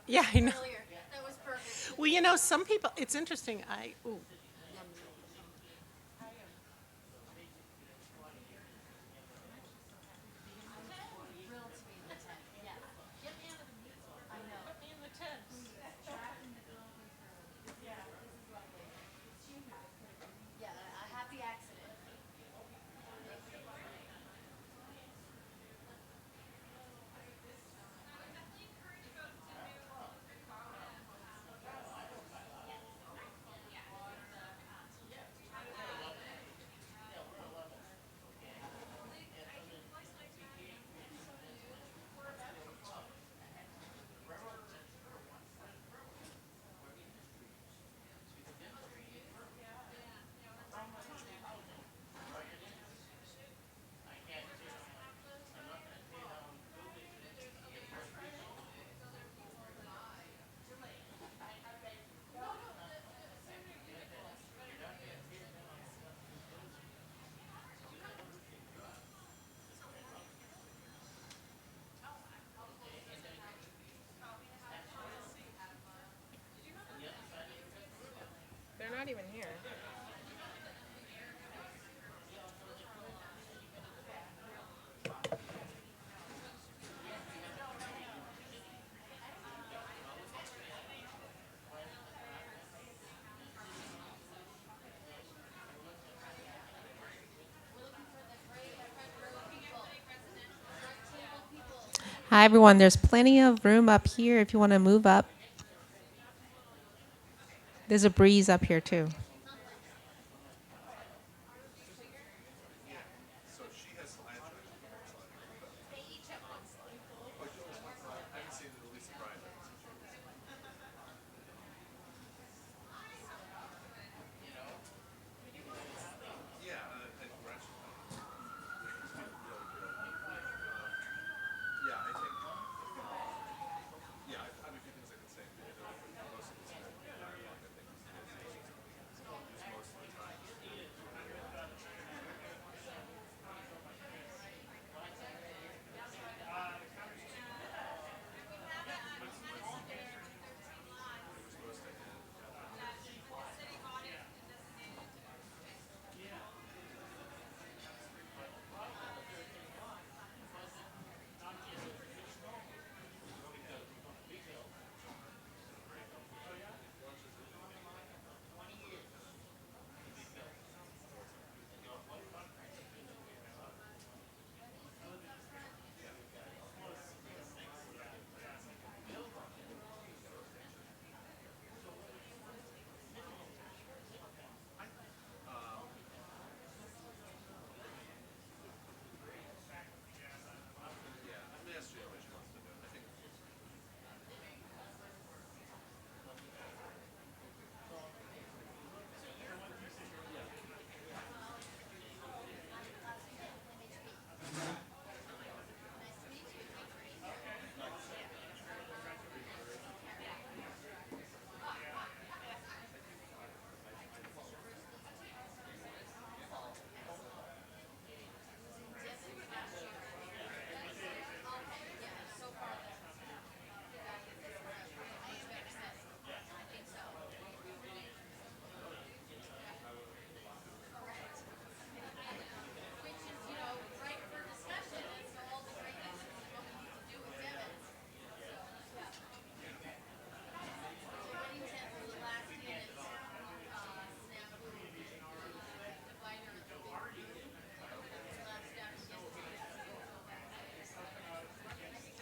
Yeah, I know. Well, some people, it's interesting. Ooh. They're not even here. Hi, everyone. There's plenty of room up here if you want to move up. There's a breeze up here, too.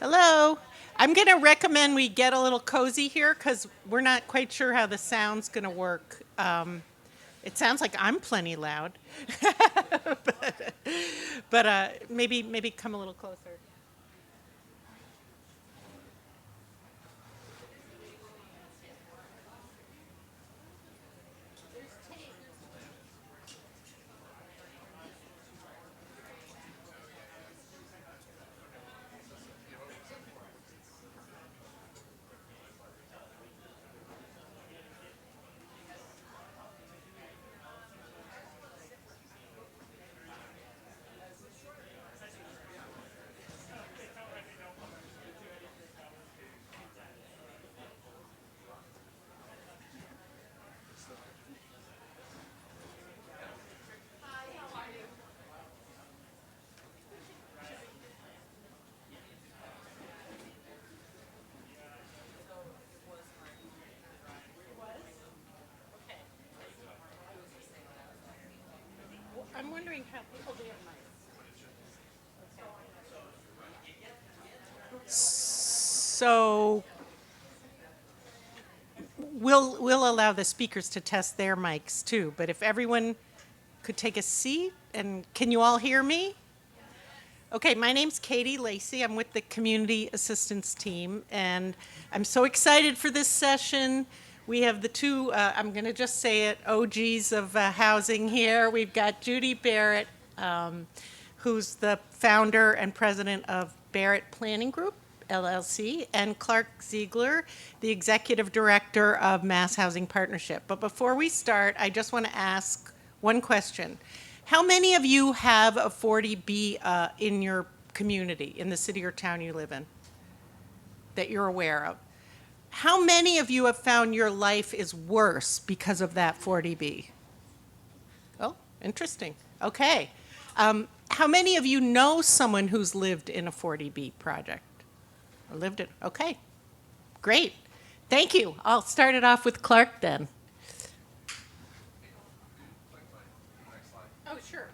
Hello. I'm going to recommend we get a little cozy here because we're not quite sure how the sound's going to work. It sounds like I'm plenty loud, but maybe come a little closer. wondering how people do it. So we'll allow the speakers to test their mics too, but if everyone could take a seat, and can you all hear me? Okay, my name's Katie Lacey. I'm with the Community Assistance Team, and I'm so excited for this session. We have the two, I'm going to just say it, OGs of housing here. We've got Judy Barrett, who's the founder and president of Barrett Planning Group, LLC, and Clark Ziegler, the executive director of Mass Housing Partnership. But before we start, I just want to ask one question. How many of you have a 40B in your community, in the city or town you live in, that you're aware of? How many of you have found your life is worse because of that 40B? Oh, interesting. Okay. How many of you know someone who's lived in a 40B project? Or lived it? Okay. Great. Thank you. I'll start it off with Clark then. Oh, sure.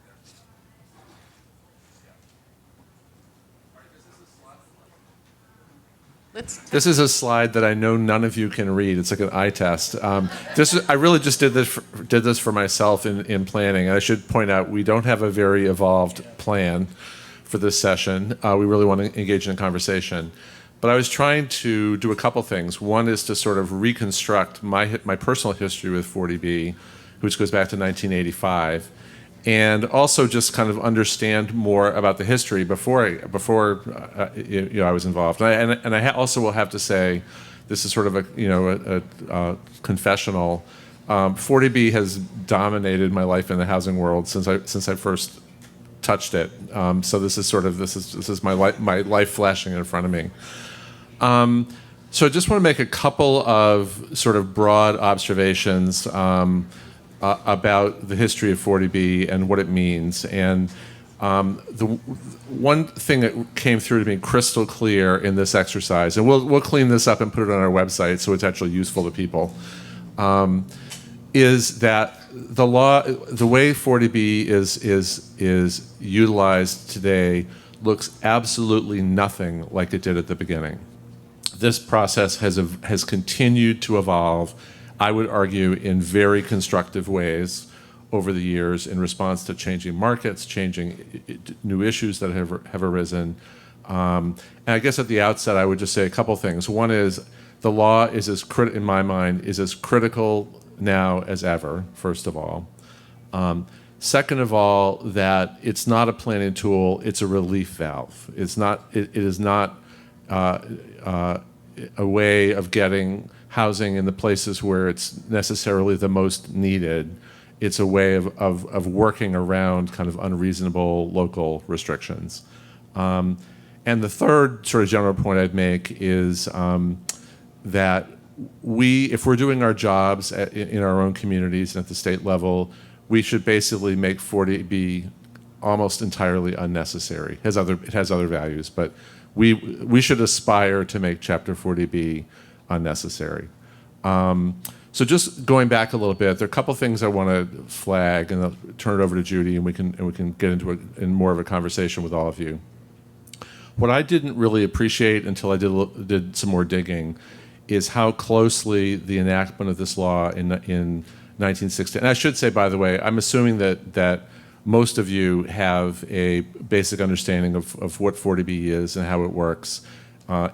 This is a slide that I know none of you can read. It's like an eye test. I really just did this for myself in planning. And I should point out we don't have a very evolved plan for this session. We really want to engage in a conversation. But I was trying to do a couple things. One is to sort of reconstruct my personal history with 40B, which goes back to 1985. And also just kind of understand more about the history before I was involved. And I also will have to say, this is sort of a confessional. 40B has dominated my life in the housing world since I first touched it. So this is my life flashing in front of me. So I just want to make a couple of sort of broad observations about the history of 40B and what it means. And the one thing that came through to me crystal clear in this exercise, and we'll clean this up and put it on our website so it's actually useful to people, is that the way 40B is utilized today looks absolutely nothing like it did at the beginning. This process has continued to evolve, I would argue, in very constructive ways over the years in response to changing markets, changing new issues that have arisen. And I guess at the outset, I would just say a couple things. One is the law is in my mind, is as critical now as ever, first of all. Second of all, that it's not a planning tool, it's a relief valve. It is not a way of getting housing in the places where it's necessarily the most needed. It's a way of working around kind of unreasonable local restrictions. And the third sort of general point I'd make is that if we're doing our jobs in our own communities and at the state level, we should basically make 40B almost entirely unnecessary. It has other values, but we should aspire to make Chapter 40B unnecessary. So just going back a little bit, there are a couple things I want to flag, and I'll turn it over to Judy, and we can get into in more of a conversation with all of you. What I didn't really appreciate until I did some more digging is how closely the enactment of this law in 1960. And I should say, by the way, I'm assuming that most of you have a basic understanding of what 40B is and how it works.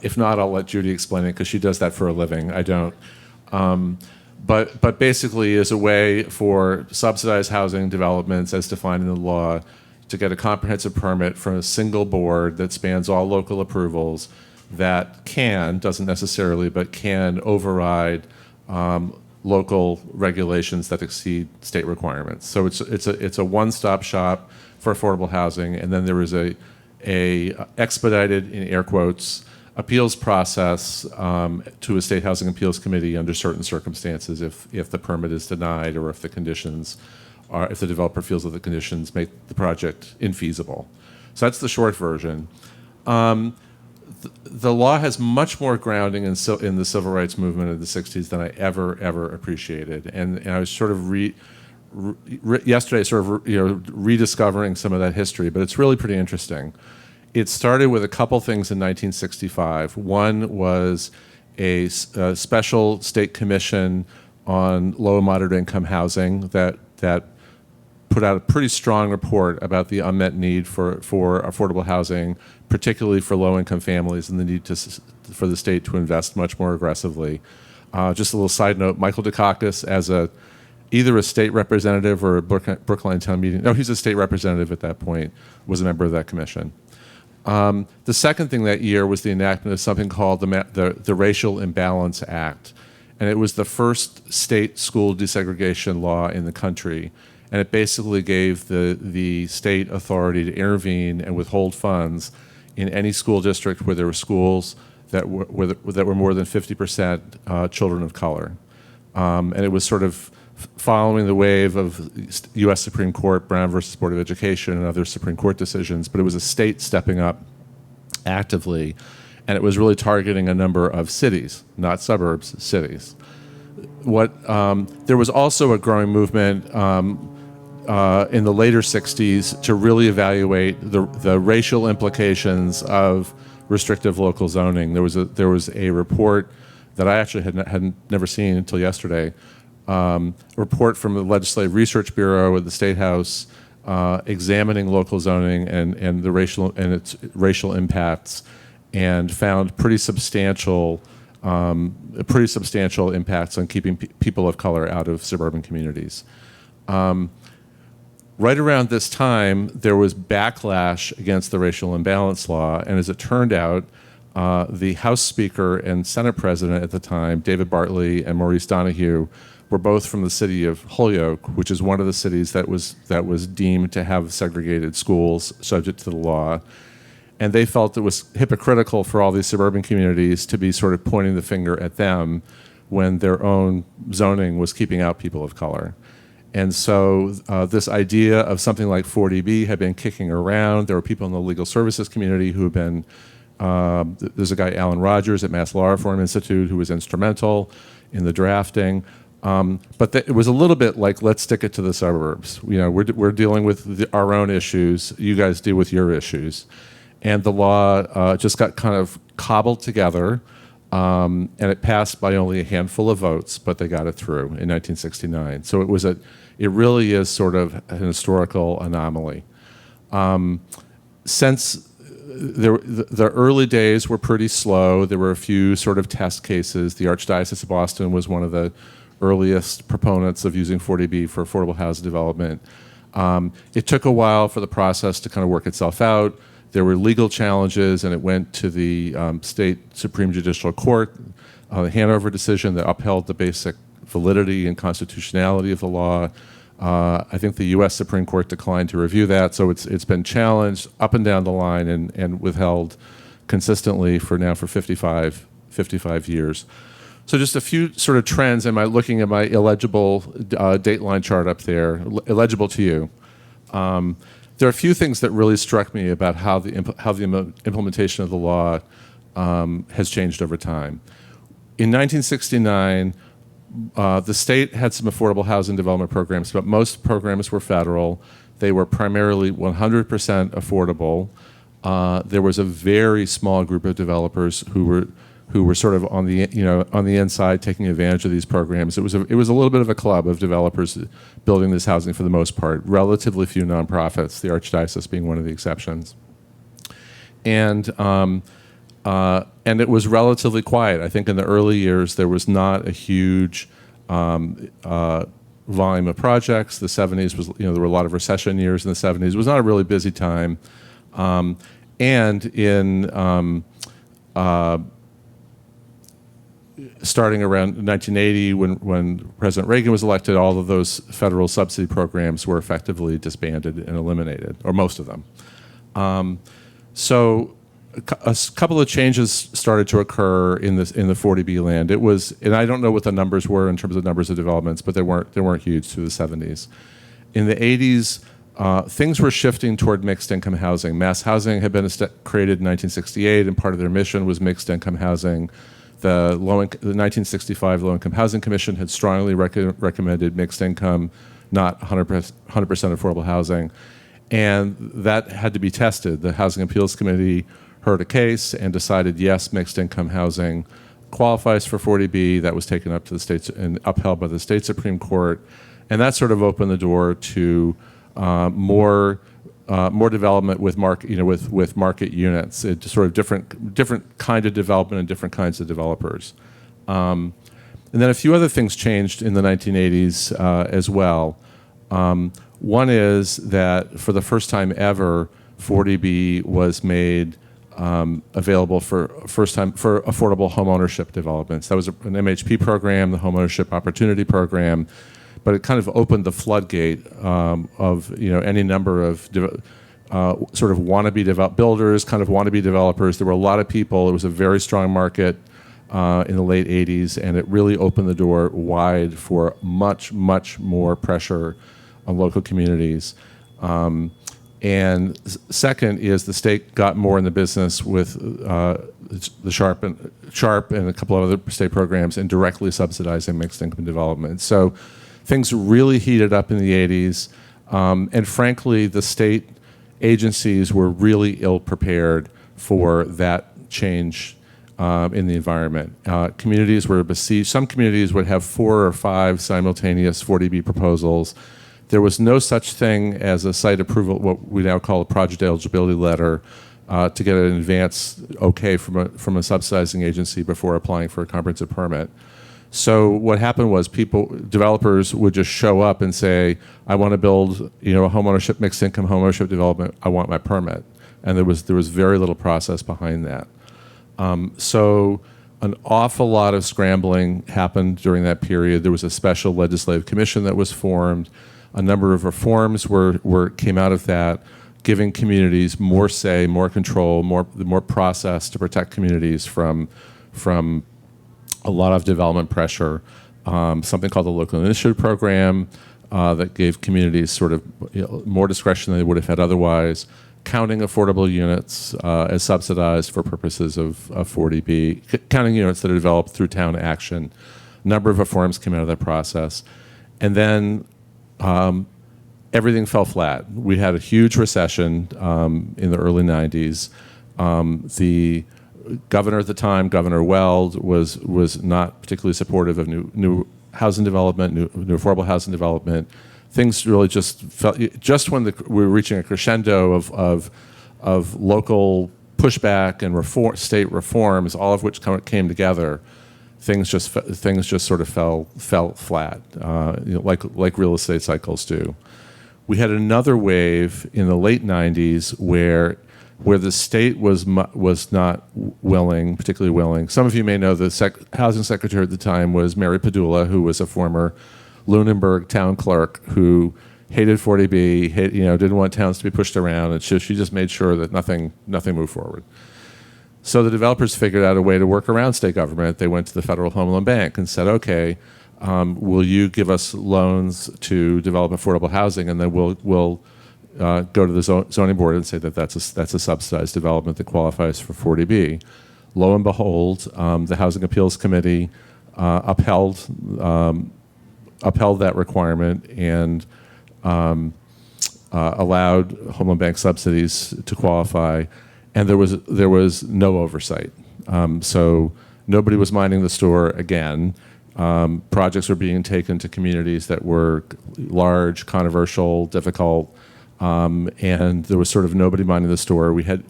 If not, I'll let Judy explain it because she does that for a living. I don't. But basically is a way for subsidized housing developments as defined in the law to get a comprehensive permit from a single board that spans all local approvals that doesn't necessarily, but can override local regulations that exceed state requirements. So it's a one-stop shop for affordable housing, and then there is a expedited, in air quotes, appeals process to a state housing appeals committee under certain circumstances if the permit is denied or if the developer feels that the conditions make the project infeasible. So that's the short version. The law has much more grounding in the civil rights movement of the 60s than I ever appreciated. And I was sort of yesterday, sort of rediscovering some of that history, but it's really pretty interesting. It started with a couple things in 1965. One was a special state commission on low and moderate income housing that put out a pretty strong report about the unmet need for affordable housing, particularly for low income families, and the need for the state to invest much more aggressively. Just a little side note: Michael Dukakis, as either a state representative or a Brookline town meeting, no, he's a state representative at that point, was a member of that commission. The second thing that year was the enactment of something called the Racial Imbalance Act. And it was the first state school desegregation law in the country. And it basically gave the state authority to intervene and withhold funds in any school district where there were schools that were more than 50% children of color. And it was sort of following the wave of U.S. Supreme Court, Brown versus Board of Education, and other Supreme Court decisions. But it was a state stepping up actively. And it was really targeting a number of cities, not suburbs, cities. There was also a growing movement in the later 60s to really evaluate the racial implications of restrictive local zoning. There was a report that I actually had never seen until yesterday, a report from the Legislative Research Bureau at the State House examining local zoning and its racial impacts, and found pretty substantial impacts on keeping people of color out of suburban communities. Right around this time, there was backlash against the racial imbalance law, and as it turned out, the House Speaker and Senate President at the time, David Bartley and Maurice Donahue, were both from the city of Holyoke, which is one of the cities that was deemed to have segregated schools subject to the law. And they felt it was hypocritical for all these suburban communities to be sort of pointing the finger at them when their own zoning was keeping out people of color. And so this idea of something like 40B had been kicking around. There were people in the legal services community who have been, there's a guy, Alan Rogers at Mass Law Reform Institute, who was instrumental in the drafting. But it was a little bit like, let's stick it to the suburbs. We're dealing with our own issues. You guys deal with your issues. And the law just got kind of cobbled together, and it passed by only a handful of votes, but they got it through in 1969. So it really is sort of an historical anomaly. Since the early days were pretty slow, there were a few sort of test cases. The Archdiocese of Boston was one of the earliest proponents of using 40B for affordable housing development. It took a while for the process to kind of work itself out. There were legal challenges, and it went to the state Supreme Judicial Court, the Hanover decision that upheld the basic validity and constitutionality of the law. I think the U.S. Supreme Court declined to review that, so it's been challenged up and down the line and withheld consistently for 55 years. So just a few sort of trends. Am I looking at my illegible dateline chart up there? Illegible to you. There are a few things that really struck me about how the implementation of the law has changed over time. In 1969, the state had some affordable housing development programs, but most programs were federal. They were primarily 100% affordable. There was a very small group of developers who were sort of on the inside taking advantage of these programs. It was a little bit of a club of developers building this housing for the most part. Relatively few nonprofits, the Archdiocese being one of the exceptions. And it was relatively quiet. I think in the early years there was not a huge volume of projects. The 70s was, there were a lot of recession years in the 70s. It was not a really busy time. And in starting around 1980, when President Reagan was elected, all of those federal subsidy programs were effectively disbanded and eliminated, or most of them. So a couple of changes started to occur in the 40B land. It was, and I don't know what the numbers were in terms of numbers of developments, but they weren't huge through the 70s. In the 80s, things were shifting toward mixed income housing. Mass housing had been created in 1968, and part of their mission was mixed income housing. The 1965 Low Income Housing Commission had strongly recommended mixed income, not 100% affordable housing. And that had to be tested. The Housing Appeals Committee heard a case and decided, yes, mixed income housing qualifies for 40B. That was taken up to the states and upheld by the state Supreme Court. And that sort of opened the door to more development with with market units. It's sort of different kind of development and different kinds of developers. And then a few other things changed in the 1980s as well. One is that for the first time ever, 40B was made available for affordable homeownership developments. That was an MHP program, the Homeownership Opportunity Program, but it kind of opened the floodgate of any number of sort of wannabe builders, kind of wannabe developers. There were a lot of people. It was a very strong market in the late 80s, and it really opened the door wide for much, much more pressure on local communities. And second is the state got more in the business with the Sharp and a couple of other state programs and directly subsidizing mixed income development. So things really heated up in the 80s. And frankly, the state agencies were really ill prepared for that change in the environment. Communities were besieged. Some communities would have 4 or 5 simultaneous 40B proposals. There was no such thing as a site approval, what we now call a project eligibility letter, to get an advance okay from a subsidizing agency before applying for a comprehensive permit. So what happened was developers would just show up and say, I want to build a mixed income homeownership development, I want my permit. And there was very little process behind that. So an awful lot of scrambling happened during that period. There was a special legislative commission that was formed. A number of reforms came out of that, giving communities more say, more control, more process to protect communities from a lot of development pressure. Something called the Local Initiative Program that gave communities sort of more discretion than they would have had otherwise. Counting affordable units as subsidized for purposes of 40B, counting units that are developed through town action. A number of reforms came out of that process. And then everything fell flat. We had a huge recession in the early 90s. The governor at the time, Governor Weld, was not particularly supportive of new housing development, new affordable housing development. Things really just felt, just when we were reaching a crescendo of local pushback and state reforms, all of which came together, things just sort of fell flat, like real estate cycles do. We had another wave in the late 90s where the state was not particularly willing. Some of you may know the housing secretary at the time was Mary Padula, who was a former Lunenburg town clerk who hated 40B, didn't want towns to be pushed around, and she just made sure that nothing moved forward. So the developers figured out a way to work around state government. They went to the Federal Home Loan Bank and said, okay, will you give us loans to develop affordable housing, and then we'll go to the zoning board and say that that's a subsidized development that qualifies for 40B. Lo and behold, the Housing Appeals Committee upheld that requirement and allowed Home Loan Bank subsidies to qualify, and there was no oversight. So nobody was minding the store again. Projects were being taken to communities that were large, controversial, difficult, and there was sort of nobody minding the store. We had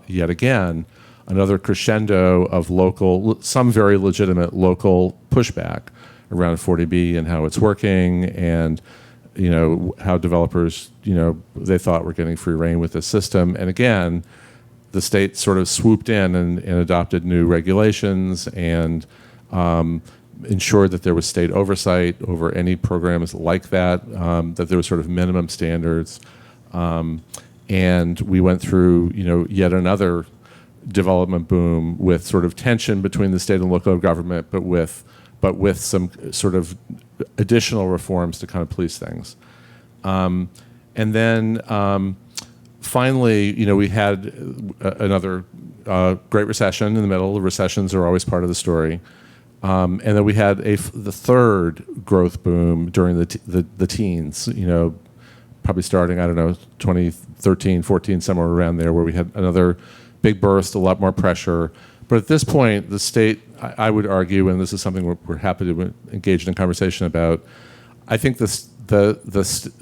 yet again another crescendo of some very legitimate local pushback around 40B and how it's working, and how developers they thought were getting free rein with the system. And again, the state sort of swooped in and adopted new regulations and ensured that there was state oversight over any programs like that, that there was sort of minimum standards. And we went through, yet another development boom with sort of tension between the state and local government, but with some sort of additional reforms to kind of police things. And then finally, we had another Great Recession in the middle. The recessions are always part of the story. And then we had the third growth boom during the teens, probably starting, I don't know, 2013, 14, somewhere around there, where we had another big burst, a lot more pressure. But at this point, the state, I would argue, and this is something we're happy to engage in a conversation about, I think the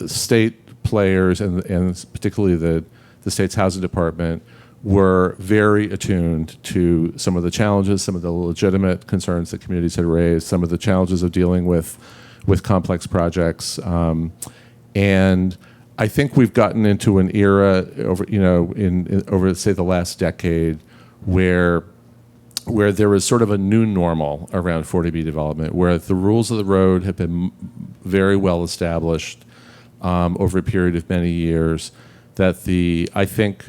state players and particularly the state's housing department were very attuned to some of the challenges, some of the legitimate concerns that communities had raised, some of the challenges of dealing with complex projects. And I think we've gotten into an era over say the last decade where there is sort of a new normal around 40B development, where the rules of the road have been very well established over a period of many years, that I think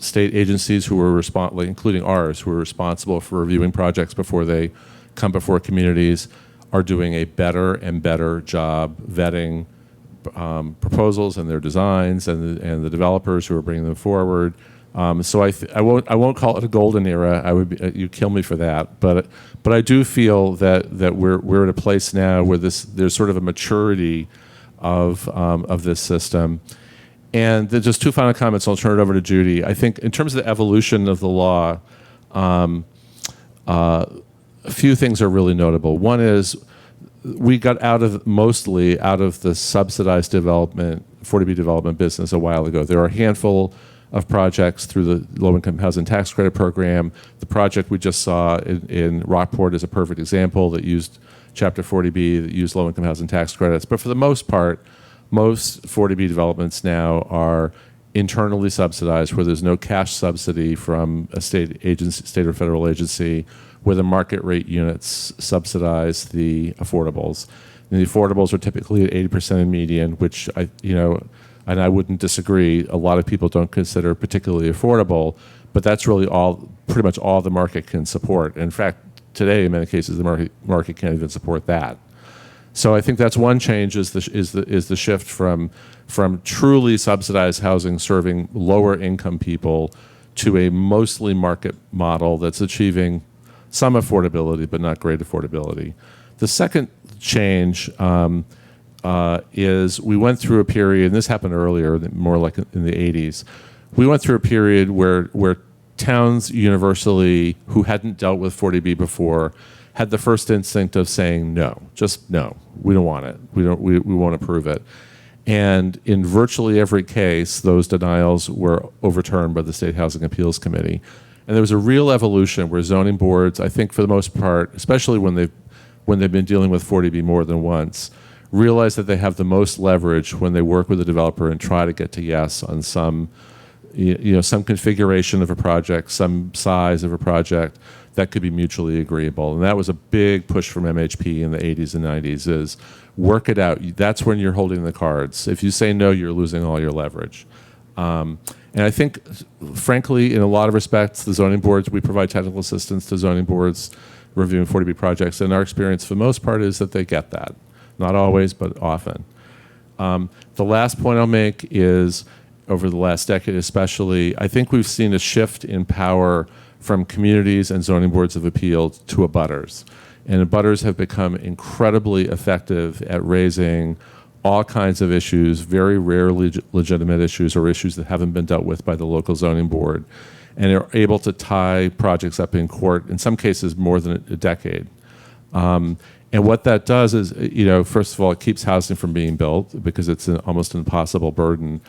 state agencies who were including ours, who are responsible for reviewing projects before they come before communities, are doing a better and better job vetting proposals and their designs, and the developers who are bringing them forward. So I won't call it a golden era. You kill me for that. But I do feel that we're at a place now where there's sort of a maturity of this system. And then just two final comments. I'll turn it over to Judy. I think in terms of the evolution of the law, a few things are really notable. One is we got mostly out of the subsidized development, 40B development business a while ago. There are a handful of projects through the low-income housing tax credit program. The project we just saw in Rockport is a perfect example that used Chapter 40B, that used low-income housing tax credits. But for the most part, most 40B developments now are internally subsidized, where there's no cash subsidy from a state or federal agency, where the market rate units subsidize the affordables. And the affordables are typically at 80% in median, which and I wouldn't disagree, a lot of people don't consider particularly affordable, but that's really pretty much all the market can support. In fact, today, in many cases, the market can't even support that. So I think that's one change, is the shift from truly subsidized housing serving lower income people to a mostly market model that's achieving some affordability, but not great affordability. The second change is we went through a period, and this happened earlier, more like in the 80s. We went through a period where towns universally who hadn't dealt with 40B before had the first instinct of saying no, just no, we don't want it. We won't approve it. And in virtually every case, those denials were overturned by the State Housing Appeals Committee. And there was a real evolution where zoning boards, I think for the most part, especially when they've been dealing with 40B more than once, realize that they have the most leverage when they work with the developer and try to get to yes on some configuration of a project, some size of a project that could be mutually agreeable. And that was a big push from MHP in the 80s and 90s, is work it out. That's when you're holding the cards. If you say no, you're losing all your leverage. And I think, frankly, in a lot of respects, the zoning boards, we provide technical assistance to zoning boards reviewing 40B projects, and our experience for the most part is that they get that. Not always, but often. The last point I'll make is, over the last decade especially, I think we've seen a shift in power from communities and zoning boards of appeal to abutters. And abutters have become incredibly effective at raising all kinds of issues, very rarely legitimate issues or issues that haven't been dealt with by the local zoning board, and are able to tie projects up in court, in some cases more than a decade. And what that does is, first of all, it keeps housing from being built because it's almost an impossible burden.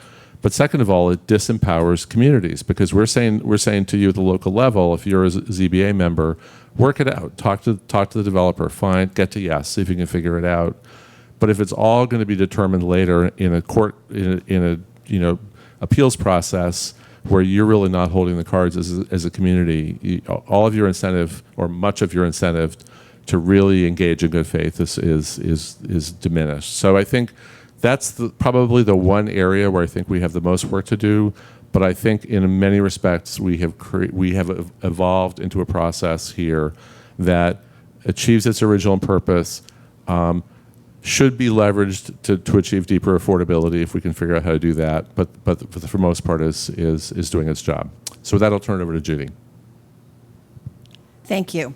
But second of all, it disempowers communities, because we're saying to you at the local level, if you're a ZBA member, work it out, talk to the developer, get to yes, see if you can figure it out. But if it's all going to be determined later in a court, in a appeals process where you're really not holding the cards as a community, all of your incentive, or much of your incentive, to really engage in good faith is diminished. So I think that's probably the one area where I think we have the most work to do. But I think in many respects we have evolved into a process here that achieves its original purpose, should be leveraged to achieve deeper affordability if we can figure out how to do that. But for the most part is doing its job. So with that, I'll turn it over to Judy. Thank you.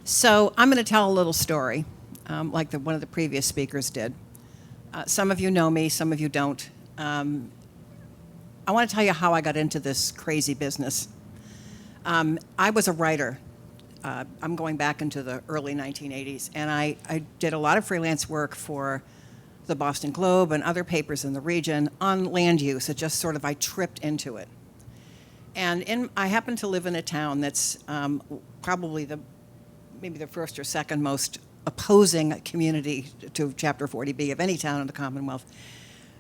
So I'm going to tell a little story, like one of the previous speakers did. Some of you know me, some of you don't. I want to tell you how I got into this crazy business. I was a writer. I'm going back into the early 1980s, and I did a lot of freelance work for the Boston Globe and other papers in the region on land use. It just sort of, I tripped into it. And I happen to live in a town that's probably maybe the first or second most opposing community to Chapter 40B of any town in the Commonwealth.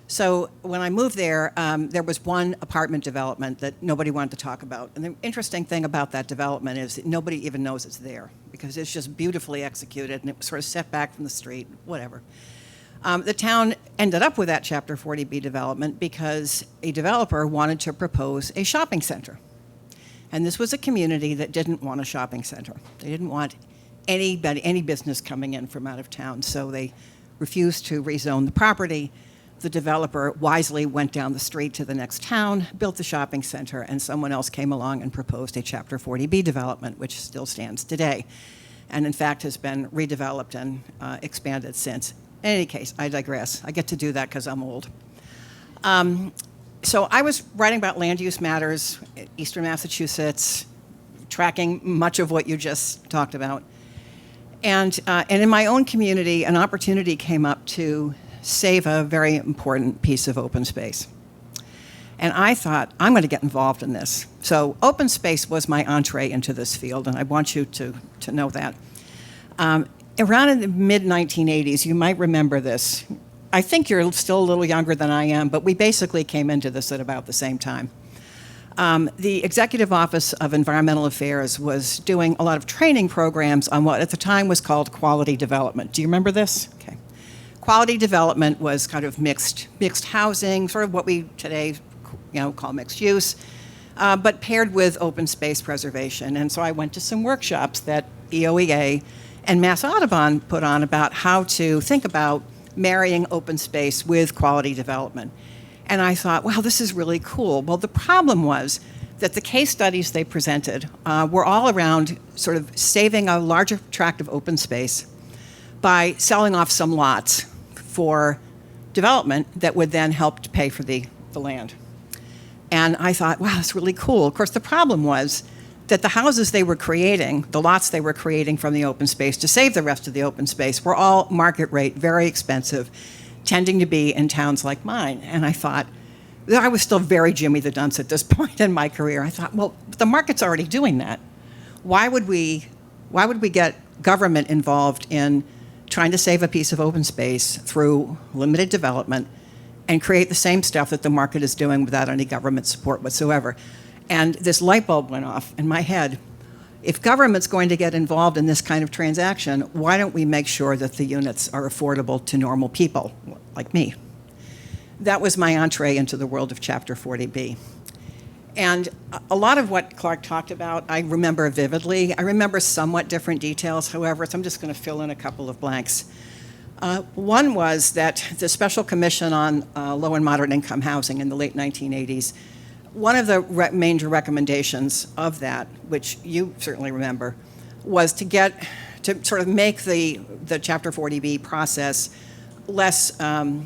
So when I moved there, there was one apartment development that nobody wanted to talk about. And the interesting thing about that development is that nobody even knows it's there because it's just beautifully executed and it was sort of set back from the street, whatever. The town ended up with that Chapter 40B development because a developer wanted to propose a shopping center. And this was a community that didn't want a shopping center. They didn't want any business coming in from out of town, so they refused to rezone the property. The developer wisely went down the street to the next town, built the shopping center, and someone else came along and proposed a Chapter 40B development, which still stands today, and in fact has been redeveloped and expanded since. In any case, I digress. I get to do that because I'm old. So I was writing about land use matters, Eastern Massachusetts, tracking much of what you just talked about. And in my own community, an opportunity came up to save a very important piece of open space. And I thought, I'm going to get involved in this. So open space was my entree into this field, and I want you to know that. Around in the mid-1980s, you might remember this. I think you're still a little younger than I am, but we basically came into this at about the same time. The Executive Office of Environmental Affairs was doing a lot of training programs on what at the time was called quality development. Do you remember this? Okay. Quality development was kind of mixed housing, sort of what we today call mixed use, but paired with open space preservation. And so I went to some workshops that EOEA and Mass Audubon put on about how to think about marrying open space with quality development. And I thought, wow, this is really cool. Well, the problem was that the case studies they presented were all around sort of saving a larger tract of open space by selling off some lots for development that would then help to pay for the land. And I thought, wow, that's really cool. Of course, the problem was that the houses they were creating, the lots they were creating from the open space to save the rest of the open space were all market rate, very expensive, tending to be in towns like mine. And I thought, I was still very Jimmy the Dunce at this point in my career. I thought, well, the market's already doing that. Why would we get government involved in trying to save a piece of open space through limited development and create the same stuff that the market is doing without any government support whatsoever? And this light bulb went off in my head. If government's going to get involved in this kind of transaction, why don't we make sure that the units are affordable to normal people like me? That was my entree into the world of Chapter 40B. And a lot of what Clark talked about, I remember vividly. I remember somewhat different details, however, so I'm just going to fill in a couple of blanks. One was that the Special Commission on Low and Moderate Income Housing in the late 1980s, one of the major recommendations of that, which you certainly remember, was to sort of make the Chapter 40B process less, to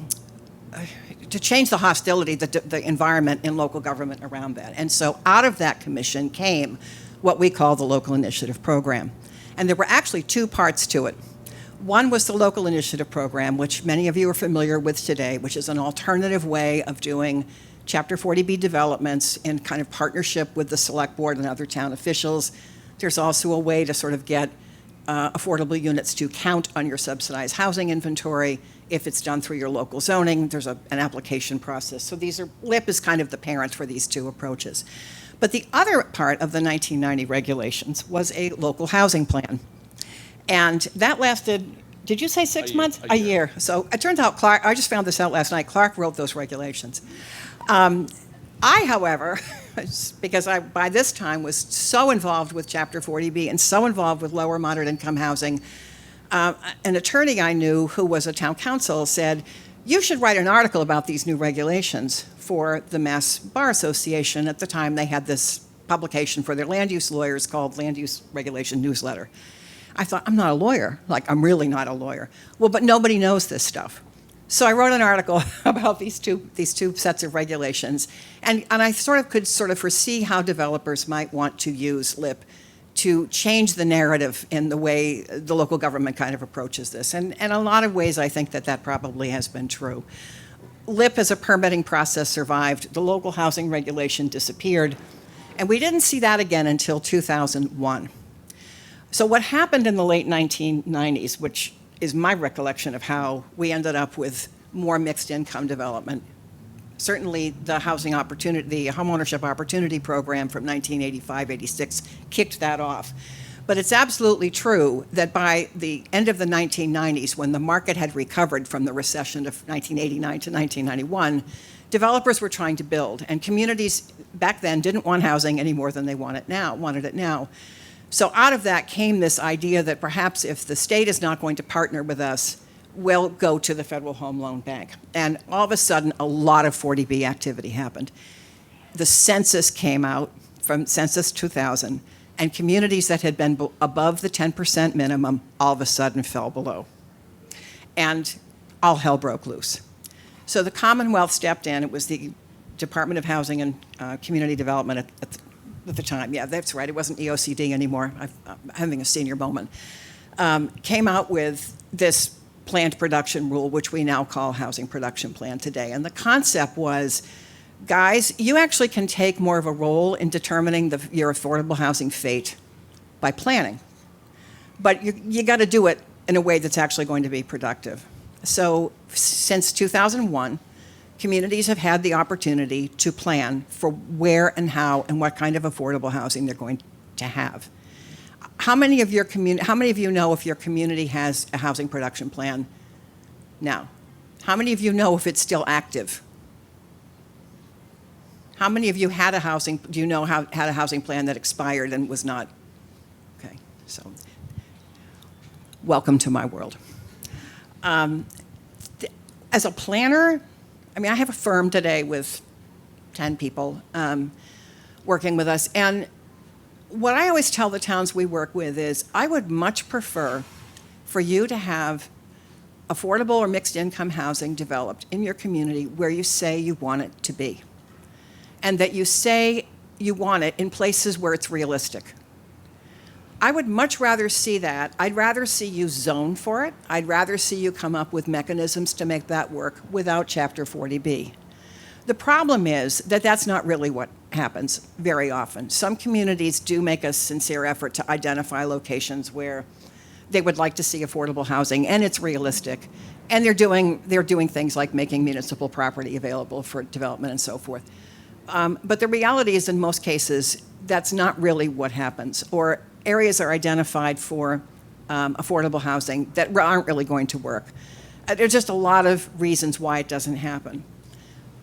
change the hostility, the environment in local government around that. And so out of that commission came what we call the Local Initiative Program. And there were actually two parts to it. One was the Local Initiative Program, which many of you are familiar with today, which is an alternative way of doing Chapter 40B developments in kind of partnership with the select board and other town officials. There's also a way to sort of get affordable units to count on your subsidized housing inventory. If it's done through your local zoning, there's an application process. So LIP is kind of the parent for these two approaches. But the other part of the 1990 regulations was a local housing plan. And that lasted, did you say 6 months? A year. So it turns out Clark, I just found this out last night, Clark wrote those regulations. I, however, because I, by this time, was so involved with Chapter 40B and so involved with lower moderate income housing, an attorney I knew who was a town council said, you should write an article about these new regulations for the Mass Bar Association. At the time, they had this publication for their land use lawyers called Land Use Regulation Newsletter. I thought, I'm not a lawyer. Like, I'm really not a lawyer. Well, but nobody knows this stuff. So I wrote an article about these two sets of regulations, and I could foresee how developers might want to use LIP to change the narrative in the way the local government kind of approaches this. And in a lot of ways, I think that probably has been true. LIP as a permitting process survived. The local housing regulation disappeared, and we didn't see that again until 2001. So what happened in the late 1990s, which is my recollection of how we ended up with more mixed income development. Certainly the Homeownership Opportunity Program from 1985-86 kicked that off. But it's absolutely true that by the end of the 1990s, when the market had recovered from the recession of 1989 to 1991, developers were trying to build, and communities back then didn't want housing any more than they wanted it now. So out of that came this idea that perhaps if the state is not going to partner with us, we'll go to the Federal Home Loan Bank. And all of a sudden, a lot of 40B activity happened. The census came out from Census 2000, and communities that had been above the 10% minimum all of a sudden fell below. And all hell broke loose. So the Commonwealth stepped in. It was the Department of Housing and Community Development at the time. Yeah, that's right. It wasn't EOCD anymore. I'm having a senior moment. Came out with this planned production rule, which we now call Housing Production Plan today. And the concept was, guys, you actually can take more of a role in determining your affordable housing fate by planning. But you got to do it in a way that's actually going to be productive. So since 2001, communities have had the opportunity to plan for where and how and what kind of affordable housing they're going to have. How many of you know if your community has a housing production plan now? How many of you know if it's still active? How many of you had a housing plan that expired and was not? Okay, so welcome to my world. As a planner, I have a firm today with 10 people working with us, and what I always tell the towns we work with is I would much prefer for you to have affordable or mixed income housing developed in your community where you say you want it to be, and that you say you want it in places where it's realistic. I would much rather see that. I'd rather see you zone for it. I'd rather see you come up with mechanisms to make that work without Chapter 40B. The problem is that that's not really what happens very often. Some communities do make a sincere effort to identify locations where they would like to see affordable housing, and it's realistic. And they're doing things like making municipal property available for development and so forth. But the reality is, in most cases, that's not really what happens. Or areas are identified for affordable housing that aren't really going to work. There's just a lot of reasons why it doesn't happen.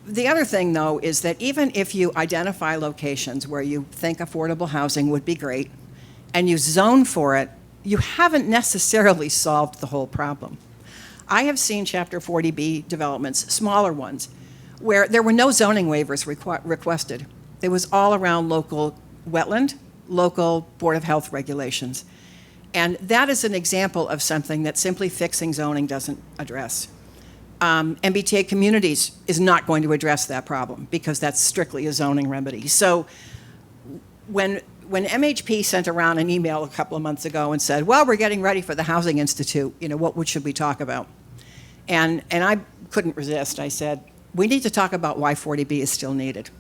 The other thing, though, is that even if you identify locations where you think affordable housing would be great, and you zone for it, you haven't necessarily solved the whole problem. I have seen Chapter 40B developments, smaller ones, where there were no zoning waivers requested. It was all around local wetland, local Board of Health regulations. And that is an example of something that simply fixing zoning doesn't address. MBTA Communities is not going to address that problem because that's strictly a zoning remedy. So when MHP sent around an email a couple of months ago and said, well, we're getting ready for the Housing Institute, what should we talk about? And I couldn't resist. I said, we need to talk about why 40B is still needed.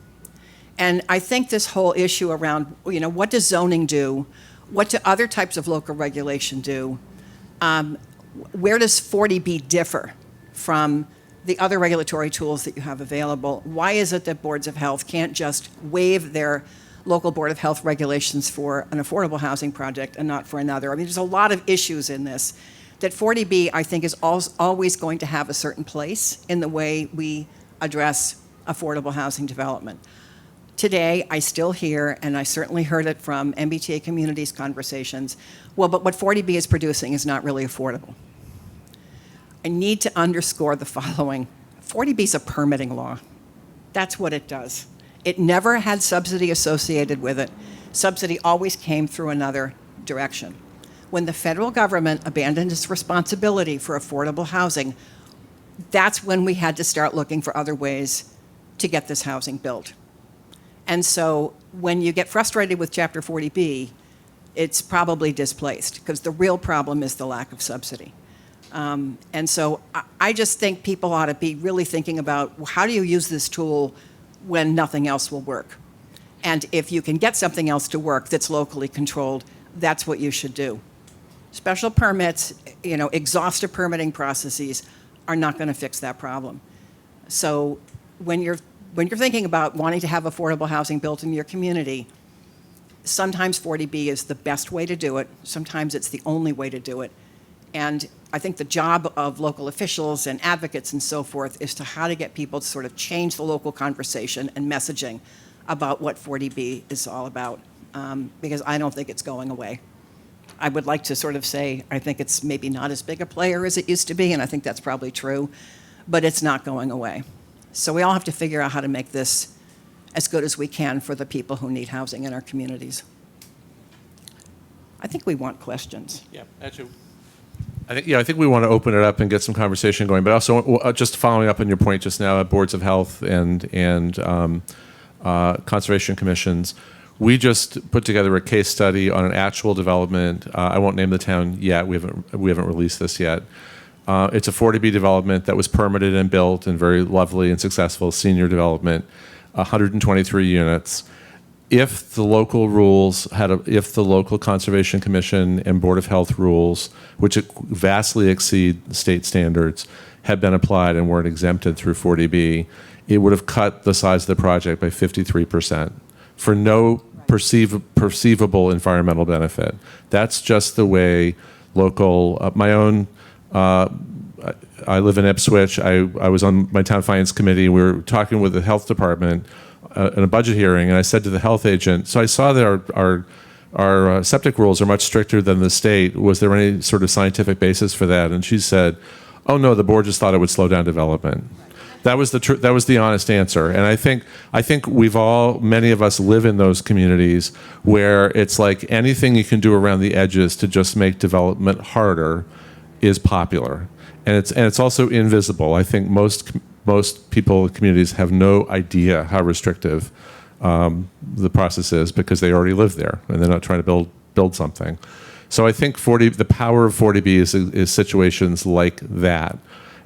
And I think this whole issue around, what does zoning do? What do other types of local regulation do? Where does 40B differ from the other regulatory tools that you have available? Why is it that boards of health can't just waive their local Board of Health regulations for an affordable housing project and not for another? There's a lot of issues in this that 40B, I think, is always going to have a certain place in the way we address affordable housing development. Today, I still hear, and I certainly heard it from MBTA Communities conversations, well, but what 40B is producing is not really affordable. I need to underscore the following. 40B is a permitting law. That's what it does. It never had subsidy associated with it. Subsidy always came through another direction. When the federal government abandoned its responsibility for affordable housing, that's when we had to start looking for other ways to get this housing built. And so when you get frustrated with Chapter 40B, it's probably displaced, because the real problem is the lack of subsidy. And so I just think people ought to be really thinking about, how do you use this tool when nothing else will work? And if you can get something else to work that's locally controlled, that's what you should do. Special permits, exhaustive permitting processes are not going to fix that problem. So when you're thinking about wanting to have affordable housing built in your community, sometimes 40B is the best way to do it. Sometimes it's the only way to do it. And I think the job of local officials and advocates and so forth is to how to get people to sort of change the local conversation and messaging about what 40B is all about, because I don't think it's going away. I would like to sort of say I think it's maybe not as big a player as it used to be, and I think that's probably true, but it's not going away. So we all have to figure out how to make this as good as we can for the people who need housing in our communities. I think we want questions. Yeah, actually. I think we want to open it up and get some conversation going, but also just following up on your point just now, boards of health and conservation commissions. We just put together a case study on an actual development. I won't name the town yet. We haven't released this yet. It's a 40B development that was permitted and built, and very lovely and successful senior development, 123 units. If the local rules if the local conservation commission and board of health rules, which vastly exceed state standards, had been applied and weren't exempted through 40B, it would have cut the size of the project by 53% for no perceivable environmental benefit. That's just the way local, I live in Ipswich. I was on my town finance committee. We were talking with the health department in a budget hearing, and I said to the health agent, so I saw that our septic rules are much stricter than the state. Was there any sort of scientific basis for that? And she said, oh no, the board just thought it would slow down development. That was the honest answer. And I think many of us live in those communities where it's like anything you can do around the edges to just make development harder is popular. And it's also invisible. I think most people, communities, have no idea how restrictive the process is because they already live there and they're not trying to build something. So I think the power of 40B is situations like that.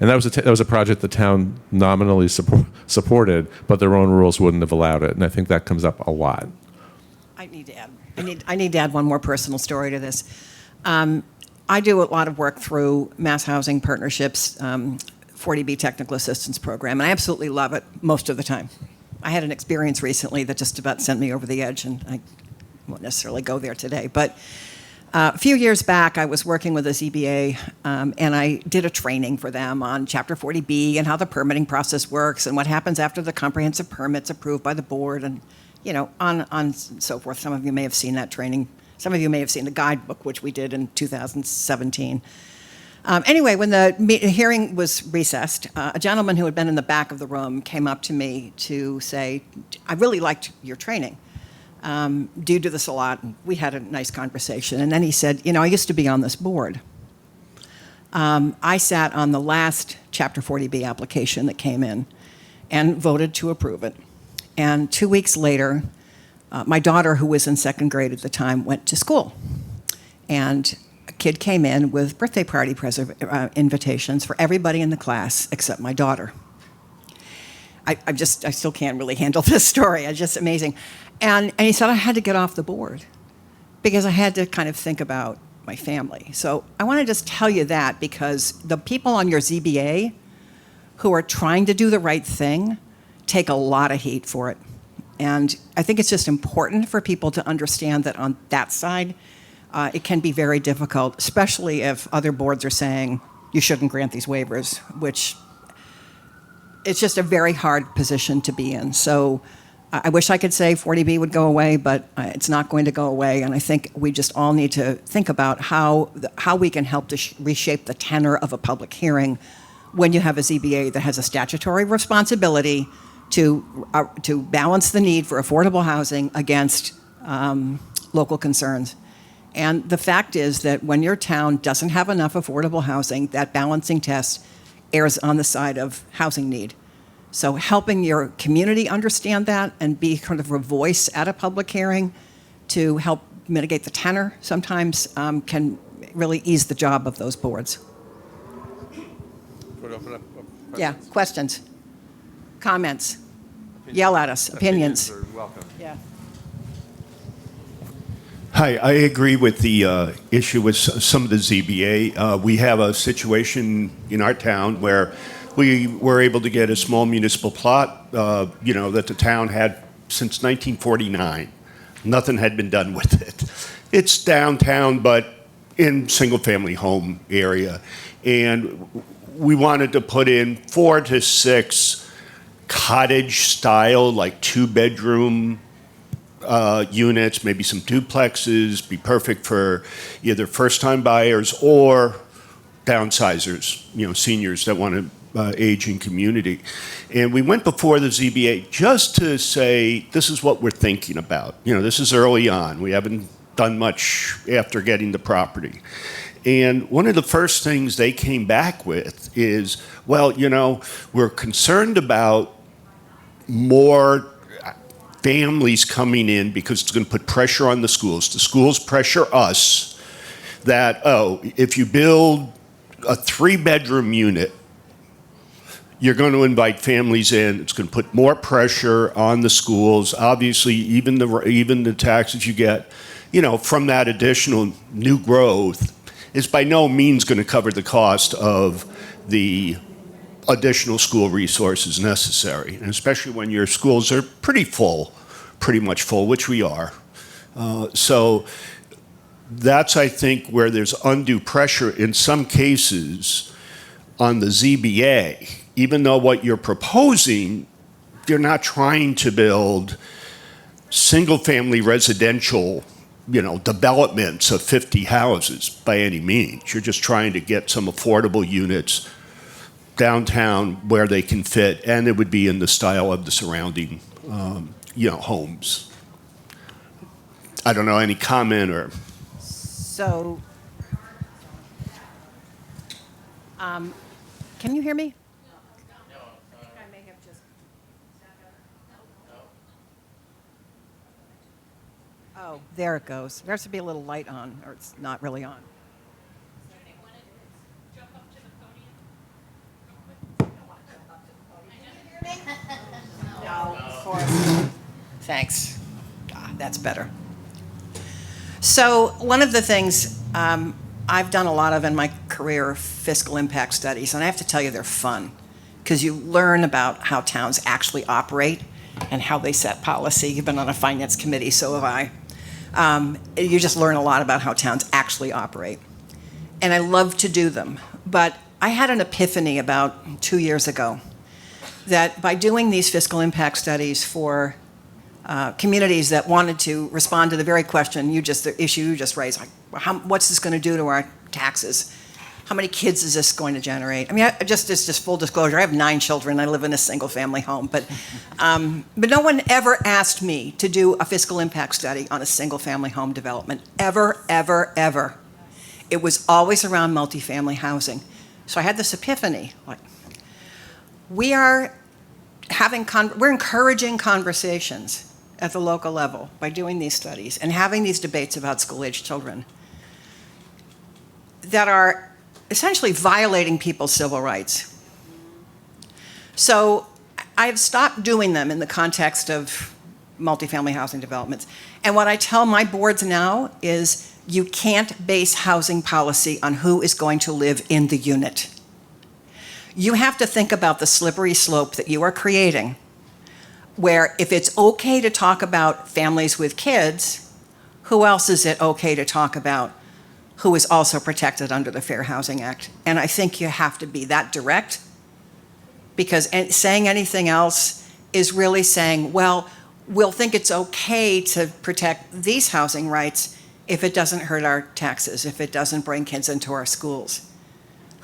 And that was a project the town nominally supported, but their own rules wouldn't have allowed it. And I think that comes up a lot. I need to add one more personal story to this. I do a lot of work through Mass Housing Partnerships 40B Technical Assistance Program, and I absolutely love it most of the time. I had an experience recently that just about sent me over the edge, and I won't necessarily go there today. But a few years back, I was working with a ZBA, and I did a training for them on Chapter 40B and how the permitting process works and what happens after the comprehensive permit's approved by the board, and on and so forth. Some of you may have seen that training. Some of you may have seen the guidebook, which we did in 2017. Anyway, when the hearing was recessed, a gentleman who had been in the back of the room came up to me to say, I really liked your training. Do you do this a lot? And we had a nice conversation. And then he said, I used to be on this board. I sat on the last Chapter 40B application that came in and voted to approve it. And 2 weeks later, my daughter, who was in second grade at the time, went to school. And a kid came in with birthday party invitations for everybody in the class except my daughter. I still can't really handle this story. It's just amazing. And he said I had to get off the board because I had to kind of think about my family. So I want to just tell you that because the people on your ZBA who are trying to do the right thing take a lot of heat for it. And I think it's just important for people to understand that on that side, it can be very difficult, especially if other boards are saying you shouldn't grant these waivers, which it's just a very hard position to be in. So I wish I could say 40B would go away, but it's not going to go away. And I think we just all need to think about how we can help to reshape the tenor of a public hearing when you have a ZBA that has a statutory responsibility to balance the need for affordable housing against local concerns. And the fact is that when your town doesn't have enough affordable housing, that balancing test errs on the side of housing need. So helping your community understand that and be kind of a voice at a public hearing to help mitigate the tenor sometimes can really ease the job of those boards. Would open up Yeah, questions, comments, yell at us, opinions. are welcome. Yeah. Hi, I agree with the issue with some of the ZBA. We have a situation in our town where we were able to get a small municipal plot, that the town had since 1949. Nothing had been done with it. It's downtown, but in single-family home area. And we wanted to put in 4 to 6 cottage style, like 2-bedroom units, maybe some duplexes, be perfect for either first-time buyers or downsizers, seniors that want to age in community. And we went before the ZBA just to say, this is what we're thinking about. This is early on. We haven't done much after getting the property. And one of the first things they came back with is, well, we're concerned about more families coming in because it's going to put pressure on the schools. The schools pressure us that, if you build a 3-bedroom unit, you're going to invite families in. It's going to put more pressure on the schools. Obviously, even the taxes you get, from that additional new growth is by no means going to cover the cost of the additional school resources necessary, and especially when your schools are pretty much full, which we are. So that's, I think, where there's undue pressure in some cases on the ZBA. Even though what you're proposing, you're not trying to build single-family residential, developments of 50 houses by any means. You're just trying to get some affordable units downtown where they can fit, and it would be in the style of the surrounding, homes. I don't know, any comment or? So, can you hear me? Oh, there it goes. There has to be a little light on, or it's not really on. No, of course. Thanks. That's better. So one of the things I've done a lot of in my career are fiscal impact studies, and I have to tell you they're fun because you learn about how towns actually operate and how they set policy. You've been on a finance committee, so have I. You just learn a lot about how towns actually operate. And I love to do them. But I had an epiphany about 2 years ago that by doing these fiscal impact studies for communities that wanted to respond to the very question the issue you just raised, like, what's this going to do to our taxes? How many kids is this going to generate? I mean, just full disclosure, I have 9 children. I live in a single-family home. But no one ever asked me to do a fiscal impact study on a single-family home development. Ever, ever, ever. It was always around multifamily housing. So I had this epiphany. Like, we're encouraging conversations at the local level by doing these studies and having these debates about school-age children that are essentially violating people's civil rights. So I've stopped doing them in the context of multifamily housing developments. And what I tell my boards now is you can't base housing policy on who is going to live in the unit. You have to think about the slippery slope that you are creating, where if it's okay to talk about families with kids, who else is it okay to talk about who is also protected under the Fair Housing Act? And I think you have to be that direct, because saying anything else is really saying, well, we'll think it's okay to protect these housing rights if it doesn't hurt our taxes, if it doesn't bring kids into our schools.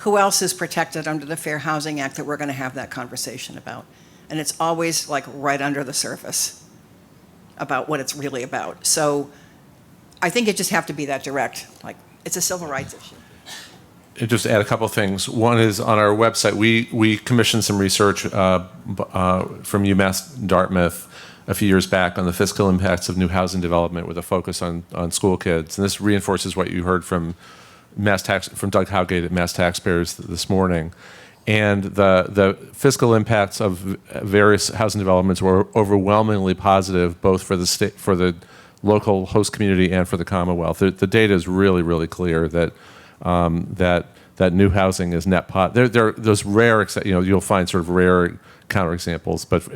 Who else is protected under the Fair Housing Act that we're going to have that conversation about? And it's always like right under the surface about what it's really about. So I think it just have to be that direct. Like, it's a civil rights issue. And just add a couple things. One is on our website, we commissioned some research from UMass Dartmouth a few years back on the fiscal impacts of new housing development with a focus on school kids. And this reinforces what you heard from Doug Howgate at Mass Taxpayers this morning. And the fiscal impacts of various housing developments were overwhelmingly positive, both for the state, for the local host community, and for the Commonwealth. The data is really, really clear that that new housing is net positive. There are those rare, you'll find sort of rare counterexamples, but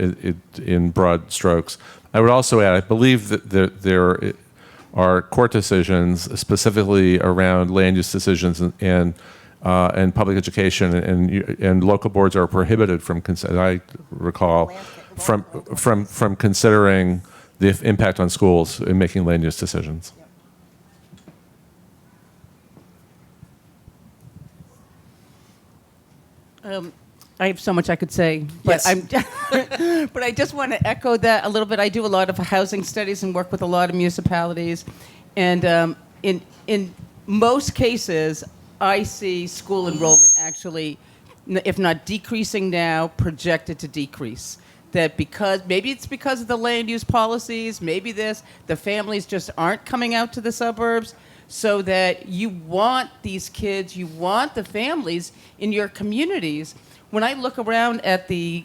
in broad strokes. I would also add, I believe that there are court decisions specifically around land use decisions and public education, and local boards are prohibited from, I recall, from considering the impact on schools in making land use decisions. I have so much I could say, but Yes. but I just want to echo that a little bit. I do a lot of housing studies and work with a lot of municipalities, and in most cases, I see school enrollment actually, if not decreasing now, projected to decrease. That because maybe it's because of the land use policies, maybe the families just aren't coming out to the suburbs. So that you want these kids, you want the families in your communities. When I look around at the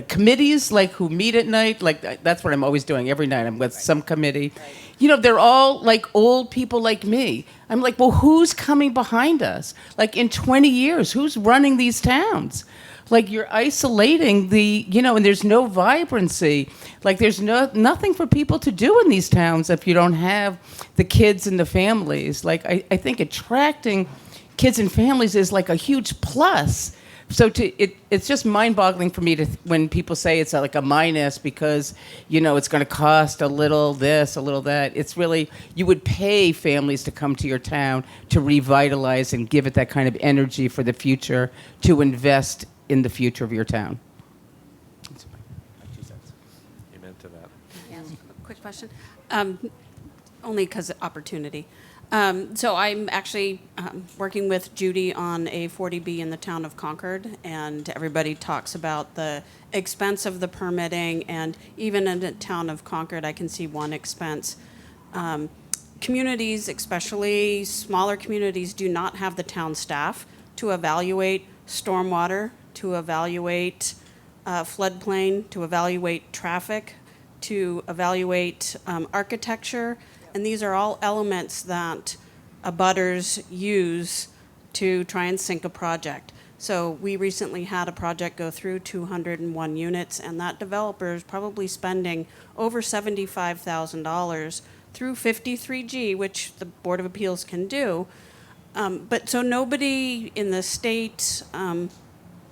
committees, like who meet at night, like that's what I'm always doing every night. I'm with some committee. You know, they're all like old people like me. I'm like, well, who's coming behind us? Like in 20 years, who's running these towns? Like you're isolating and there's no vibrancy. Like there's nothing for people to do in these towns if you don't have the kids and the families. Like I think attracting kids and families is like a huge plus. So it's just mind-boggling for me when people say it's like a minus because, it's going to cost a little this, a little that. It's really, you would pay families to come to your town to revitalize and give it that kind of energy for the future, to invest in the future of your town. Amen to that. Yes, quick question. Only because of opportunity. So I'm actually working with Judy on a 40B in the town of Concord, and everybody talks about the expense of the permitting, and even in the town of Concord, I can see one expense. Communities, especially smaller communities, do not have the town staff to evaluate stormwater, to evaluate floodplain, to evaluate traffic, to evaluate architecture. And these are all elements that abutters use to try and sync a project. So we recently had a project go through 201 units, and that developer is probably spending over $75,000 through 53G, which the Board of Appeals can do. But so nobody in the state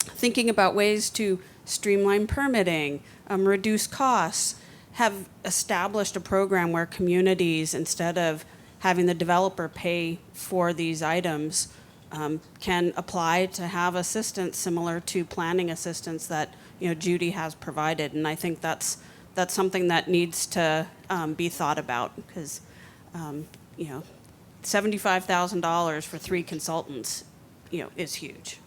thinking about ways to streamline permitting, reduce costs, have established a program where communities, instead of having the developer pay for these items, can apply to have assistance similar to planning assistance that Judy has provided. And I think that's something that needs to be thought about, because $75,000 for 3 consultants is huge.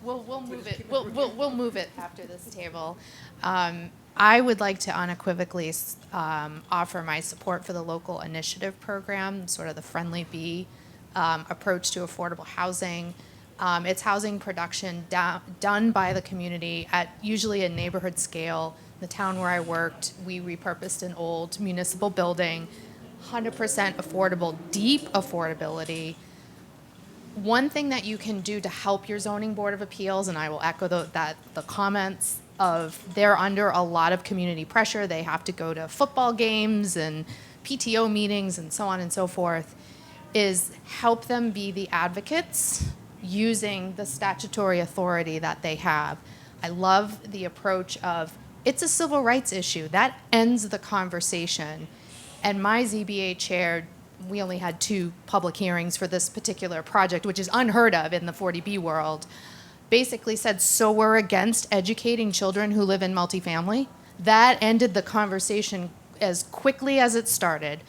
We'll move it. We'll move it after this table. I would like to unequivocally offer my support for the local initiative program, sort of the Friendly Bee approach to affordable housing. It's housing production done by the community at usually a neighborhood scale. The town where I worked, we repurposed an old municipal building, 100% affordable, deep affordability. One thing that you can do to help your zoning board of appeals, and I will echo the comments of they're under a lot of community pressure. They have to go to football games and PTO meetings and so on and so forth, is help them be the advocates using the statutory authority that they have. I love the approach of it's a civil rights issue. That ends the conversation. And my ZBA chair, we only had 2 public hearings for this particular project, which is unheard of in the 40B world. basically said, so we're against educating children who live in multifamily. That ended the conversation as quickly as it started.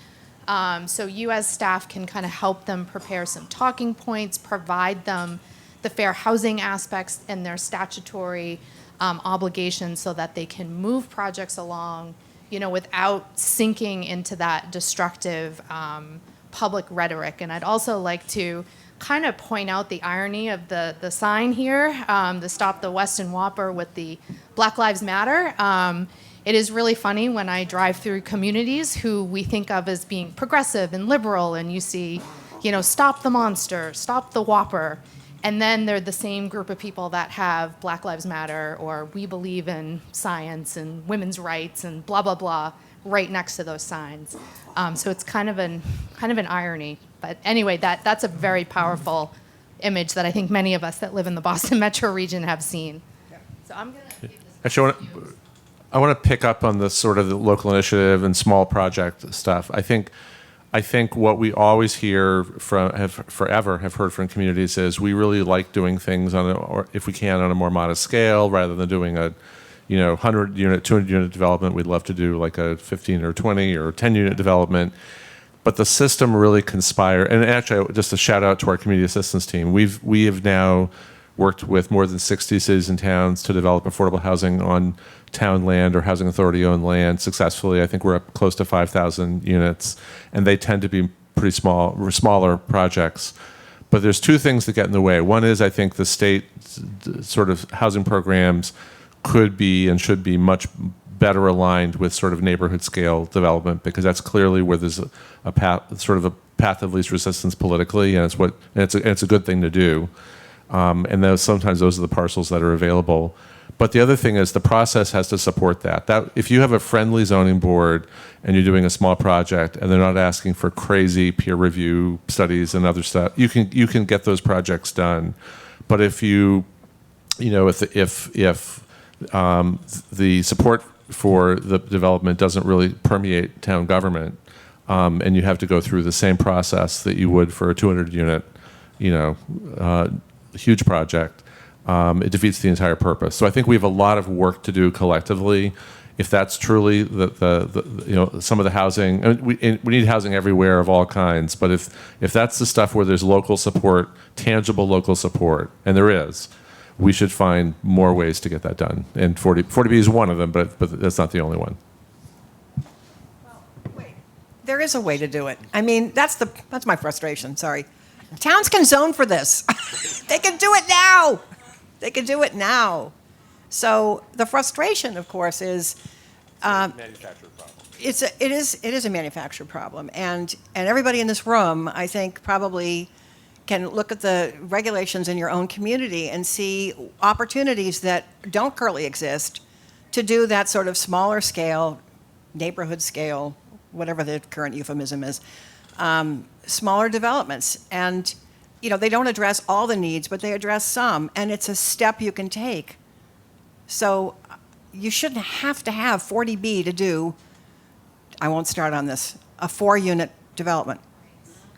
So you as staff can kind of help them prepare some talking points, provide them the fair housing aspects and their statutory obligations so that they can move projects along, without sinking into that destructive public rhetoric. And I'd also like to kind of point out the irony of the sign here, the Stop the Weston Whopper with the Black Lives Matter. It is really funny when I drive through communities who we think of as being progressive and liberal, and you see, stop the monster, stop the Whopper. And then they're the same group of people that have Black Lives Matter or we believe in science and women's rights and blah, blah, blah right next to those signs. So it's kind of an irony. But anyway, that's a very powerful image that I think many of us that live in the Boston metro region have seen. So I'm going to give this Actually, I want to pick up on the sort of the local initiative and small project stuff. I think what we always hear have heard from communities is we really like doing things or if we can on a more modest scale rather than doing a 100 unit, 200 unit development. We'd love to do like a 15 or 20 or 10 unit development. But the system really conspired. And actually, just a shout out to our community assistance team. We have now worked with more than 60 cities and towns to develop affordable housing on town land or housing authority owned land successfully. I think we're up close to 5,000 units, and they tend to be pretty smaller projects. But there's two things that get in the way. One is I think the state sort of housing programs could be and should be much better aligned with sort of neighborhood scale development, because that's clearly where there's a path of least resistance politically, and it's a good thing to do. And sometimes those are the parcels that are available. But the other thing is the process has to support that. If you have a friendly zoning board and you're doing a small project and they're not asking for crazy peer review studies and other stuff, you can get those projects done. But if the support for the development doesn't really permeate town government, and you have to go through the same process that you would for a 200 unit, huge project, it defeats the entire purpose. So I think we have a lot of work to do collectively. If that's truly some of the housing, and we need housing everywhere of all kinds. But if that's the stuff where there's local support, tangible local support, and there is, we should find more ways to get that done. And 40B is one of them, but that's not the only one. Wait, there is a way to do it. I mean, that's my frustration. Sorry. Towns can zone for this. They can do it now. They can do it now. So the frustration, of course, is Manufacturer problem. it is a manufacturer problem, and everybody in this room, I think, probably can look at the regulations in your own community and see opportunities that don't currently exist to do that sort of smaller scale, neighborhood scale, whatever the current euphemism is. Smaller developments, and they don't address all the needs, but they address some, and it's a step you can take. So you shouldn't have to have 40B to do, I won't start on this, a 4-unit development.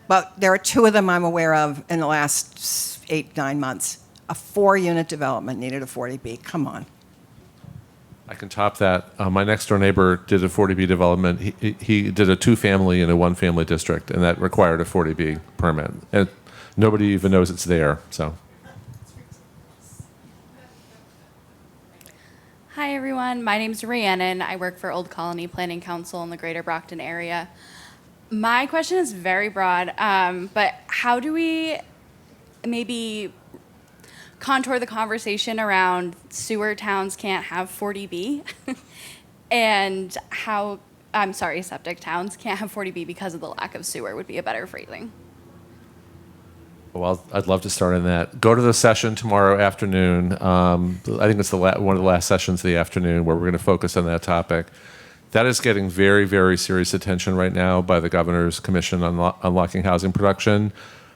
But there are 2 of them I'm aware of in the last 8-9 months. A 4-unit development needed a 40B. Come on. I can top that. My next door neighbor did a 40B development. He did a 2-family in a 1-family district, and that required a 40B permit. And nobody even knows it's there. So, hi everyone. My name's Rhiannon. I work for Old Colony Planning Council in the Greater Brockton area. My question is very broad, but how do we maybe contour the conversation around sewer towns can't have 40B and septic towns can't have 40B because of the lack of sewer would be a better phrasing. well, I'd love to start on that. Go to the session tomorrow afternoon. I think it's one of the last sessions of the afternoon where we're going to focus on that topic. That is getting very, very serious attention right now by the Governor's Commission on Unlocking Housing Production.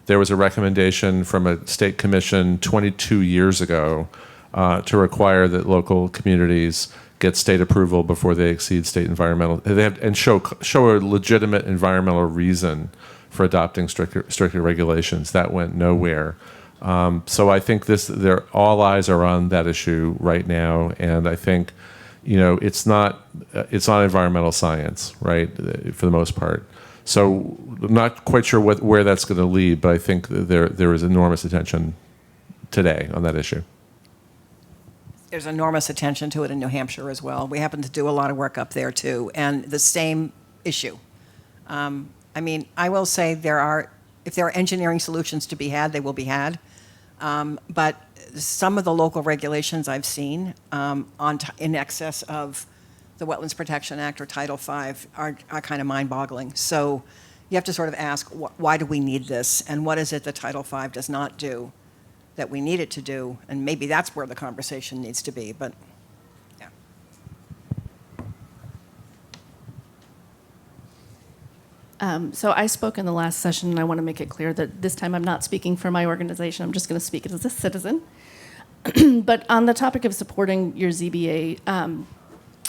There was a recommendation from a state commission 22 years ago to require that local communities get state approval before they exceed state environmental, and show a legitimate environmental reason for adopting stricter regulations. That went nowhere. So I think all eyes are on that issue right now, and I think, it's not environmental science, right, for the most part. So I'm not quite sure where that's going to lead, but I think there is enormous attention today on that issue. There's enormous attention to it in New Hampshire as well. We happen to do a lot of work up there too, and the same issue. I will say if there are engineering solutions to be had, they will be had. But some of the local regulations I've seen in excess of the Wetlands Protection Act or Title V are kind of mind-boggling. So you have to sort of ask, why do we need this? And what is it that Title V does not do that we need it to do? And maybe that's where the conversation needs to be, but yeah. So I spoke in the last session, and I want to make it clear that this time I'm not speaking for my organization. I'm just going to speak as a citizen. But on the topic of supporting your ZBA,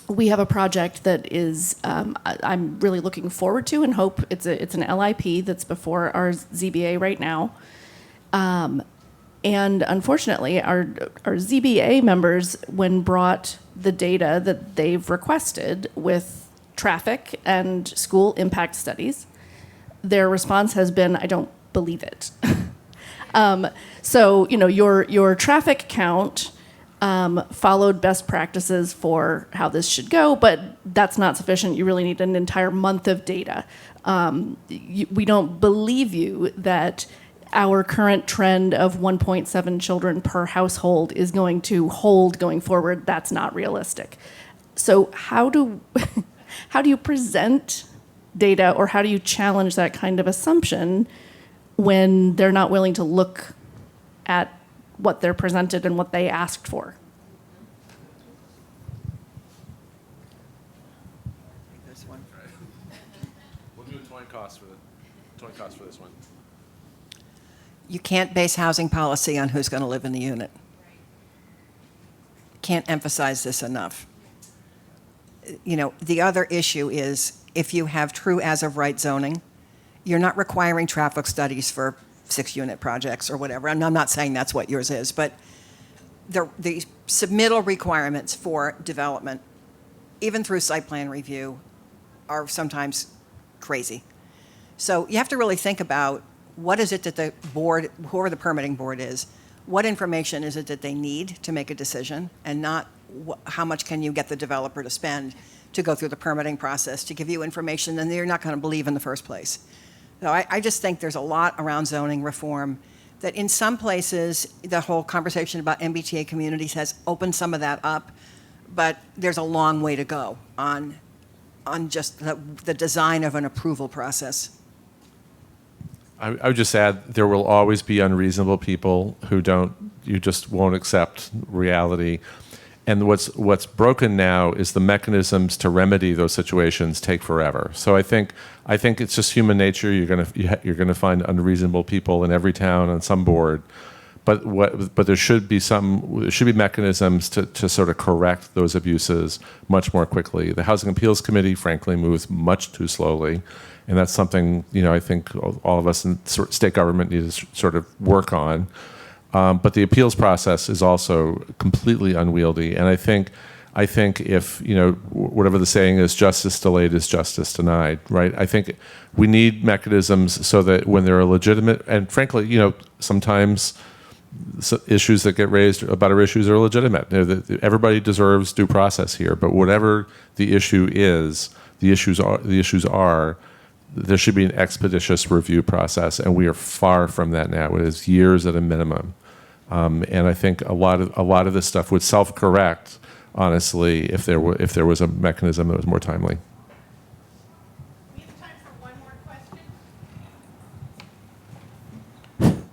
we have a project that is I'm really looking forward to and hope it's an LIP that's before our ZBA right now. And unfortunately, our ZBA members, when brought the data that they've requested with traffic and school impact studies, their response has been, "I don't believe it." So your traffic count followed best practices for how this should go, but that's not sufficient. You really need an entire month of data. We don't believe you that our current trend of 1.7 children per household is going to hold going forward. That's not realistic. So how do you present data, or how do you challenge that kind of assumption when they're not willing to look at what they're presented and what they asked for? This one. We'll do a toy cost for this one. You can't base housing policy on who's going to live in the unit. Can't emphasize this enough. The other issue is if you have true as-of-right zoning, you're not requiring traffic studies for 6-unit projects or whatever. And I'm not saying that's what yours is, but the submittal requirements for development, even through site plan review, are sometimes crazy. So you have to really think about what is it that the board, whoever the permitting board is, what information is it that they need to make a decision, and not how much can you get the developer to spend to go through the permitting process to give you information that they're not going to believe in the first place. So I just think there's a lot around zoning reform that in some places the whole conversation about MBTA communities has opened some of that up, but there's a long way to go on just the design of an approval process. I would just add, there will always be unreasonable people who you just won't accept reality. And what's broken now is the mechanisms to remedy those situations take forever. So I think it's just human nature. You're gonna find unreasonable people in every town on some board, but there should be mechanisms to sort of correct those abuses much more quickly. The Housing Appeals Committee, frankly, moves much too slowly. And that's something, I think all of us in state government need to sort of work on. But the appeals process is also completely unwieldy. And I think if, whatever the saying is, justice delayed is justice denied, right? I think we need mechanisms so that when there are legitimate, and frankly, sometimes issues that get raised about our issues are legitimate. Everybody deserves due process here, but whatever the issue is, the issues are, there should be an expeditious review process, and we are far from that now. It is years at a minimum, and I think a lot of this stuff would self-correct, honestly, if there was a mechanism that was more timely. We have time for one more question.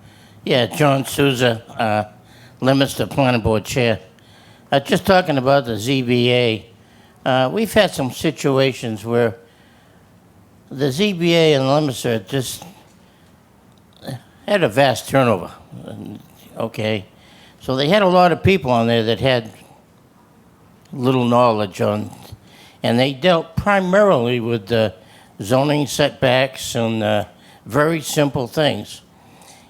Yeah, John Souza, Leominster Planning Board Chair. Just talking about the ZBA, we've had some situations where the ZBA in Leominster just had a vast turnover. Okay, so they had a lot of people on there that had little knowledge on, and they dealt primarily with the zoning setbacks and very simple things.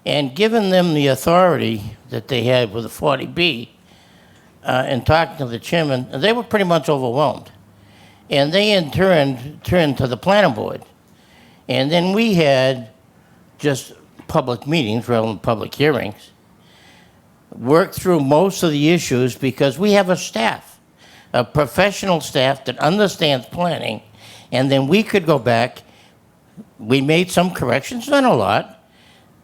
And given them the authority that they had with the 40B, and talking to the chairman, they were pretty much overwhelmed. And they in turn turned to the planning board. And then we had just public meetings rather than public hearings, worked through most of the issues because we have a staff, a professional staff that understands planning, and then we could go back. We made some corrections, not a lot,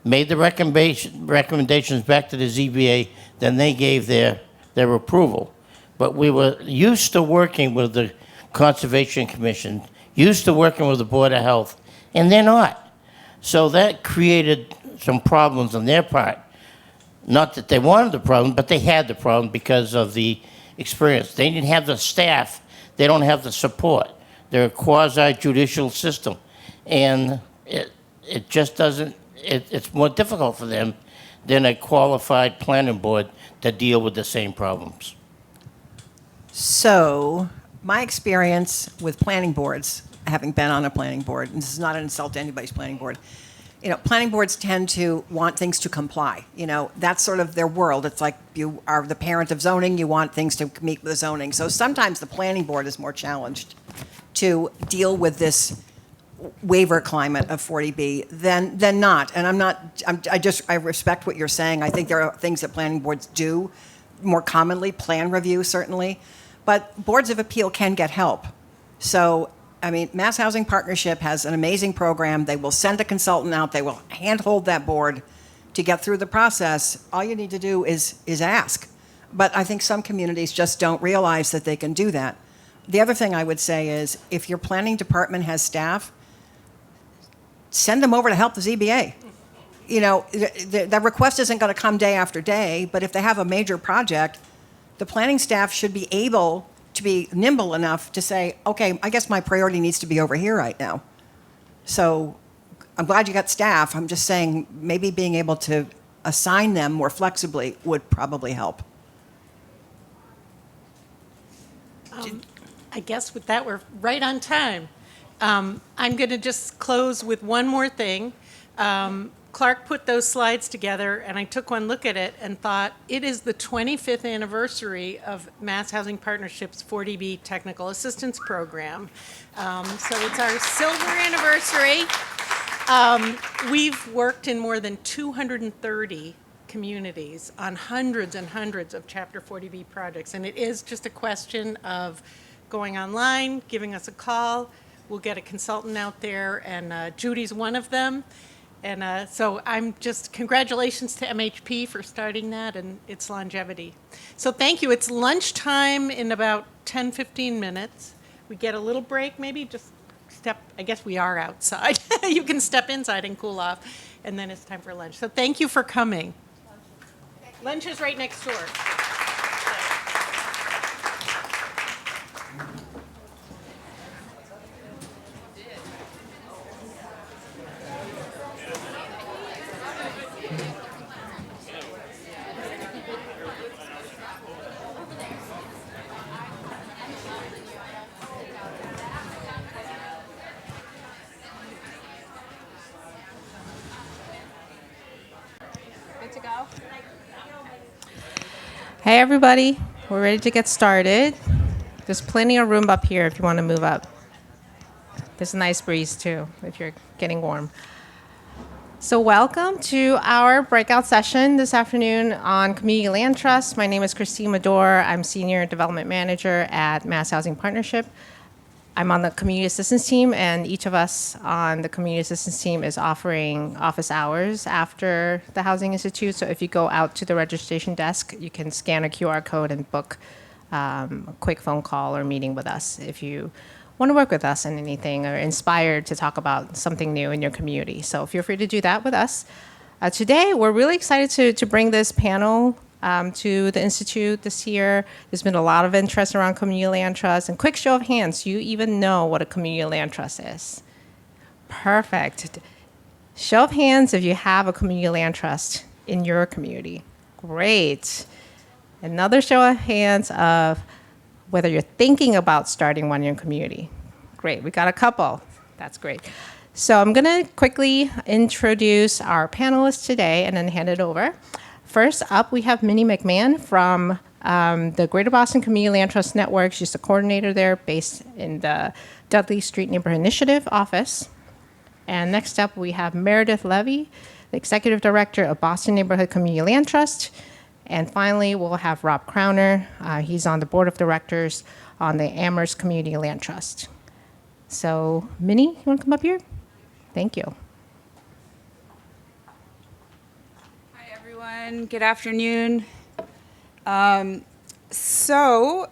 made the recommendations back to the ZBA, then they gave their approval. But we were used to working with the Conservation Commission, used to working with the Board of Health, and they're not. So that created some problems on their part. Not that they wanted the problem, but they had the problem because of the experience. They didn't have the staff. They don't have the support. They're a quasi-judicial system. And it just doesn't, it's more difficult for them than a qualified planning board to deal with the same problems. So, my experience with planning boards, having been on a planning board, and this is not an insult to anybody's planning board, planning boards tend to want things to comply. That's sort of their world. It's like you are the parent of zoning, you want things to meet with the zoning. So sometimes the planning board is more challenged to deal with this waiver climate of 40B than not. And I respect what you're saying. I think there are things that planning boards do more commonly, plan review certainly, but boards of appeal can get help. So, Mass Housing Partnership has an amazing program. They will send a consultant out. They will handhold that board to get through the process. All you need to do is ask. But I think some communities just don't realize that they can do that. The other thing I would say is if your planning department has staff, send them over to help the ZBA. The request isn't going to come day after day, but if they have a major project, the planning staff should be able to be nimble enough to say, okay, I guess my priority needs to be over here right now. So I'm glad you got staff. I'm just saying maybe being able to assign them more flexibly would probably help. I guess with that, we're right on time. I'm going to just close with one more thing. Clark put those slides together, and I took one look at it and thought, it is the 25th anniversary of Mass Housing Partnership's 40B Technical Assistance Program. So it's our silver anniversary. We've worked in more than 230 communities on hundreds and hundreds of Chapter 40B projects, and it is just a question of going online, giving us a call. We'll get a consultant out there, and Judy's one of them. And so congratulations to MHP for starting that and its longevity. So thank you. It's lunchtime in about 10, 15 minutes. We get a little break, maybe just I guess we are outside. You can step inside and cool off, and then it's time for lunch. So thank you for coming. Lunch is right next door. Hey everybody, we're ready to get started. There's plenty of room up here if you want to move up. There's a nice breeze too if you're getting warm. So welcome to our breakout session this afternoon on Community Land Trust. My name is Christine Medor. I'm Senior Development Manager at Mass Housing Partnership. I'm on the Community Assistance Team, and each of us on the Community Assistance Team is offering office hours after the Housing Institute. So if you go out to the registration desk, you can scan a QR code and book a quick phone call or meeting with us if you want to work with us on anything or inspired to talk about something new in your community. So feel free to do that with us. Today, we're really excited to bring this panel to the Institute this year. There's been a lot of interest around community land trust. And quick show of hands, you even know what a community land trust is? Perfect. Show of hands if you have a community land trust in your community. Great. Another show of hands of whether you're thinking about starting one in your community. Great, we got a couple. That's great. So I'm going to quickly introduce our panelists today and then hand it over. First up, we have Minnie McMahon from the Greater Boston Community Land Trust Network. She's the coordinator there based in the Dudley Street Neighborhood Initiative office. And next up, we have Meredith Levy, the executive director of Boston Neighborhood Community Land Trust. And finally, we'll have Rob Crowner. He's on the board of directors on the Amherst Community Land Trust. So, Minnie, you want to come up here? Thank you. Hi, everyone. Good afternoon. So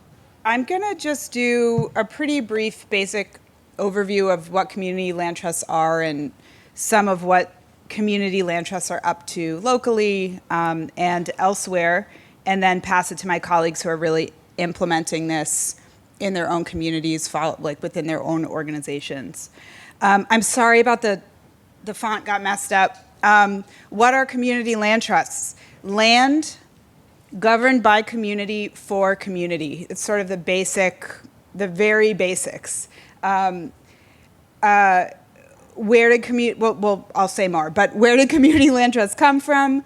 I'm going to just do a pretty brief, basic overview of what community land trusts are and some of what community land trusts are up to locally and elsewhere, and then pass it to my colleagues who are really implementing this in their own communities, like within their own organizations. I'm sorry about the font got messed up. What are community land trusts? Land governed by community for community. It's sort of the very basics. Where did I'll say more, but where did community land trusts come from?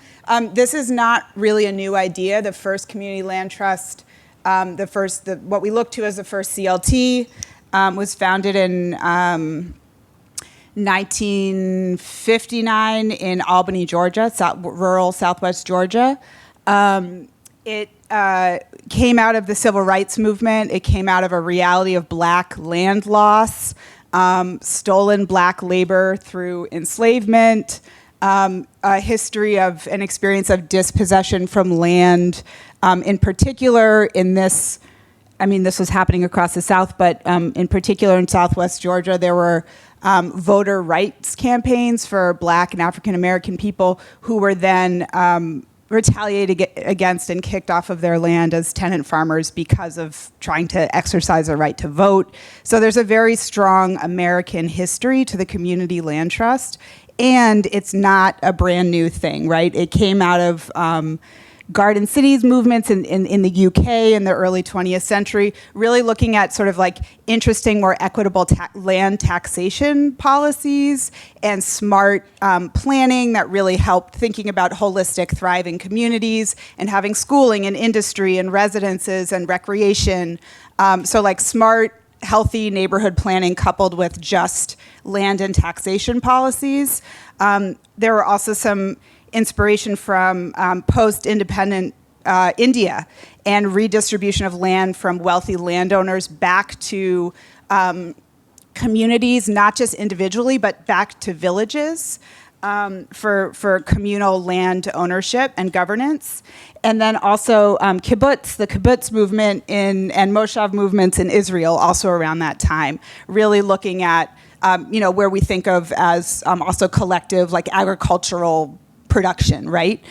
This is not really a new idea. The first community land trust, what we look to as the first CLT, was founded in 1959 in Albany, Georgia, rural Southwest Georgia. It came out of the civil rights movement. It came out of a reality of black land loss, stolen black labor through enslavement, a history of an experience of dispossession from land. In particular, this was happening across the South, but in particular in Southwest Georgia, there were voter rights campaigns for Black and African American people who were then retaliated against and kicked off of their land as tenant farmers because of trying to exercise their right to vote. So there's a very strong American history to the community land trust, and it's not a brand new thing, right? It came out of garden cities movements in the UK in the early 20th century, really looking at sort of like interesting, more equitable land taxation policies and smart planning that really helped thinking about holistic, thriving communities and having schooling and industry and residences and recreation. So like smart, healthy neighborhood planning coupled with just land and taxation policies. There were also some inspiration from post-independent India and redistribution of land from wealthy landowners back to communities, not just individually, but back to villages for communal land ownership and governance. And then also kibbutz, the kibbutz movement and moshav movements in Israel also around that time, really looking at where we think of as also collective, like agricultural production, right?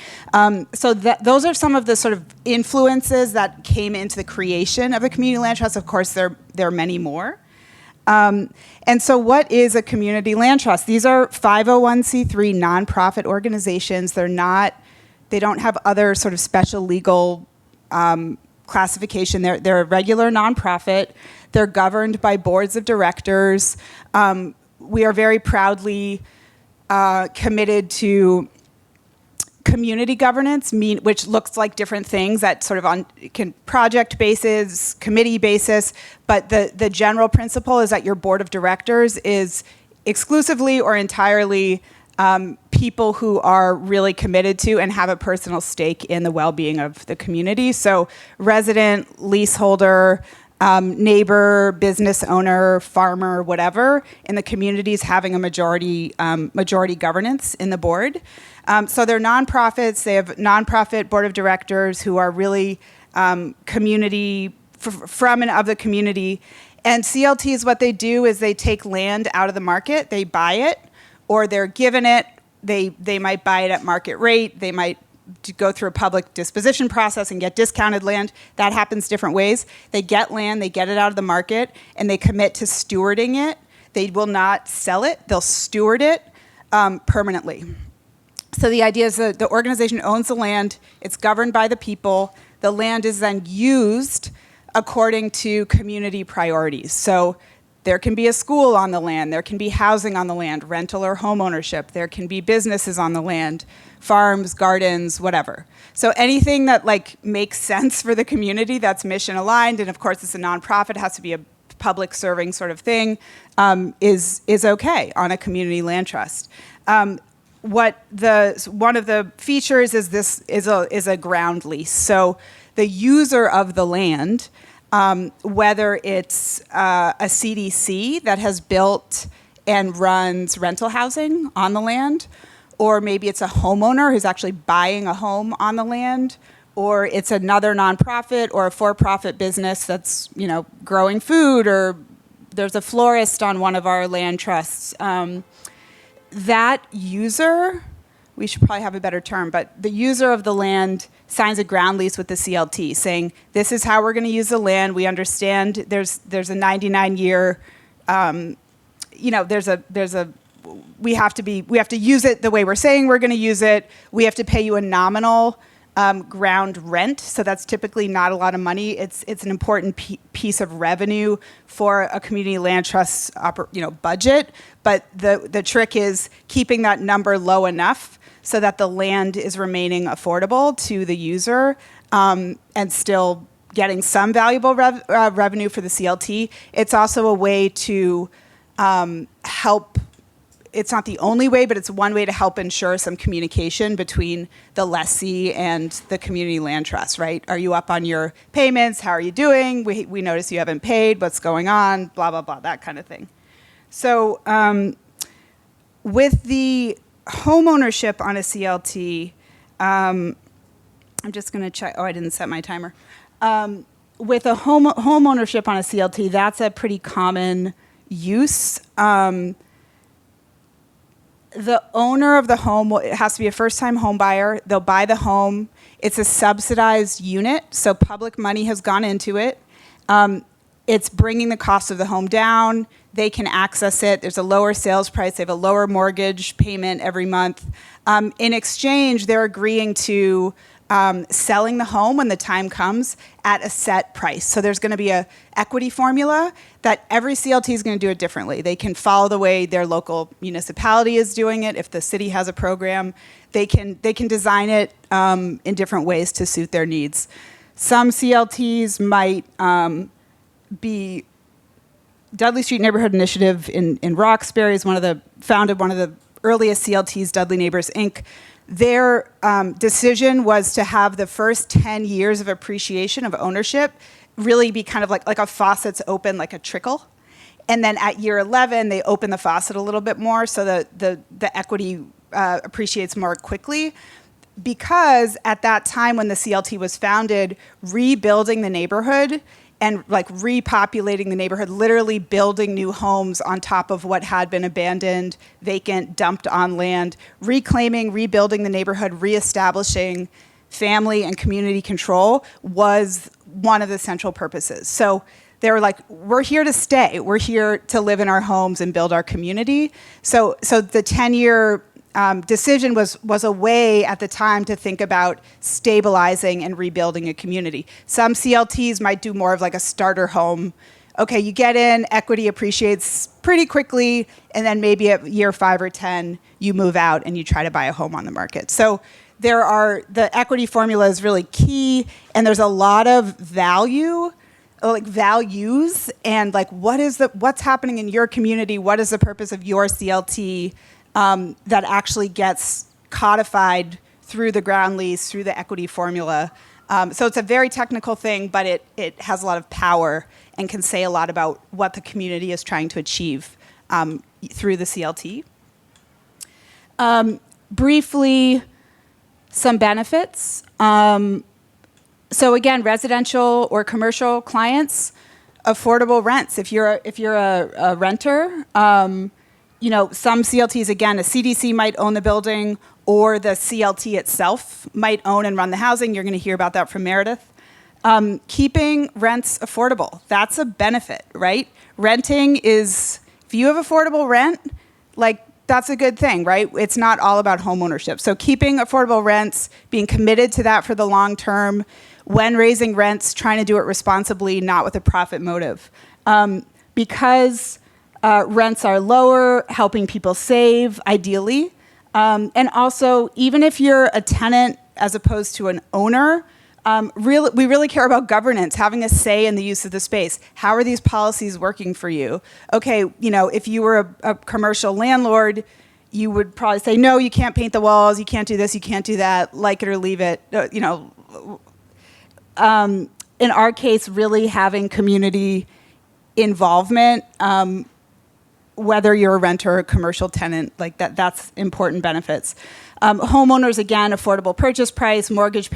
So those are some of the sort of influences that came into the creation of a community land trust. Of course, there are many more. And so what is a community land trust? These are 501c3 nonprofit organizations. They don't have other sort of special legal classification. They're a regular nonprofit. They're governed by boards of directors. We are very proudly committed to community governance, which looks like different things at sort of on project basis, committee basis, but the general principle is that your board of directors is exclusively or entirely people who are really committed to and have a personal stake in the well-being of the community. So resident, leaseholder, neighbor, business owner, farmer, whatever, in the communities having a majority governance in the board. So they're nonprofits. They have nonprofit board of directors who are really community, from and of the community. And CLTs, what they do is they take land out of the market, they buy it, or they're given it. They might buy it at market rate. They might go through a public disposition process and get discounted land. That happens different ways. They get land, they get it out of the market, and they commit to stewarding it. They will not sell it. They'll steward it permanently. So the idea is that the organization owns the land. It's governed by the people. The land is then used according to community priorities. So There can be a school on the land. There can be housing on the land, rental or home ownership. There can be businesses on the land, farms, gardens, whatever. So anything that like makes sense for the community that's mission aligned, and of course it's a nonprofit, has to be a public serving sort of thing, is okay on a community land trust. One of the features is this is a ground lease. So the user of the land, whether it's a CDC that has built and runs rental housing on the land, or maybe it's a homeowner who's actually buying a home on the land, or it's another nonprofit or a for-profit business that's, growing food, or there's a florist on one of our land trusts. That user, we should probably have a better term, but the user of the land signs a ground lease with the CLT saying, this is how we're going to use the land. We understand there's a 99-year, we have to use it the way we're saying we're going to use it. We have to pay you a nominal ground rent, so that's typically not a lot of money. It's an important piece of revenue for a community land trust budget. But the trick is keeping that number low enough so that the land is remaining affordable to the user, and still getting some valuable revenue for the CLT. It's also a way to help. It's not the only way, but it's one way to help ensure some communication between the lessee and the community land trust, right? Are you up on your payments? How are you doing? We notice you haven't paid. What's going on? Blah, blah, blah, that kind of thing. So with the home ownership on a CLT, I'm just going to check. Oh, I didn't set my timer. With a home ownership on a CLT, that's a pretty common use. The owner of the home, it has to be a first-time home buyer. They'll buy the home. It's a subsidized unit, so public money has gone into it. It's bringing the cost of the home down. They can access it. There's a lower sales price. They have a lower mortgage payment every month. In exchange, they're agreeing to selling the home when the time comes at a set price. So there's going to be a equity formula that every CLT is going to do it differently. They can follow the way their local municipality is doing it. If the city has a program, they can design it in different ways to suit their needs. Some CLTs might be Dudley Street Neighborhood Initiative in Roxbury is founded one of the earliest CLTs, Dudley Neighbors Inc. Their decision was to have the first 10 years of appreciation of ownership really be kind of like a faucet's open, like a trickle. And then at year 11, they open the faucet a little bit more so that the equity appreciates more quickly. Because at that time when the CLT was founded, rebuilding the neighborhood and like repopulating the neighborhood, literally building new homes on top of what had been abandoned, vacant, dumped on land, reclaiming, rebuilding the neighborhood, reestablishing family and community control was one of the central purposes. So they were like, we're here to stay. We're here to live in our homes and build our community. So the 10-year decision was a way at the time to think about stabilizing and rebuilding a community. Some CLTs might do more of like a starter home. Okay, you get in, equity appreciates pretty quickly, and then maybe at year 5 or 10, you move out and you try to buy a home on the market. So the equity formula is really key, and there's a lot of values, and like what's happening in your community, what is the purpose of your CLT, that actually gets codified through the ground lease, through the equity formula. So it's a very technical thing, but it has a lot of power and can say a lot about what the community is trying to achieve through the CLT. Briefly, some benefits. So again, residential or commercial clients, affordable rents. If you're a renter, some CLTs, again, a CDC might own the building, or the CLT itself might own and run the housing. You're going to hear about that from Meredith. Keeping rents affordable, that's a benefit, right? Renting is, if you have affordable rent, like that's a good thing, right? It's not all about home ownership. So keeping affordable rents, being committed to that for the long term, when raising rents, trying to do it responsibly, not with a profit motive. because rents are lower, helping people save, ideally. And also, even if you're a tenant as opposed to an owner, we really care about governance, having a say in the use of the space. How are these policies working for you? Okay, if you were a commercial landlord, you would probably say, no, you can't paint the walls, you can't do this, you can't do that, like it or leave it. In our case, really having community involvement, whether you're a renter or a commercial tenant, like that's important benefits. Homeowners, again, affordable purchase price, mortgage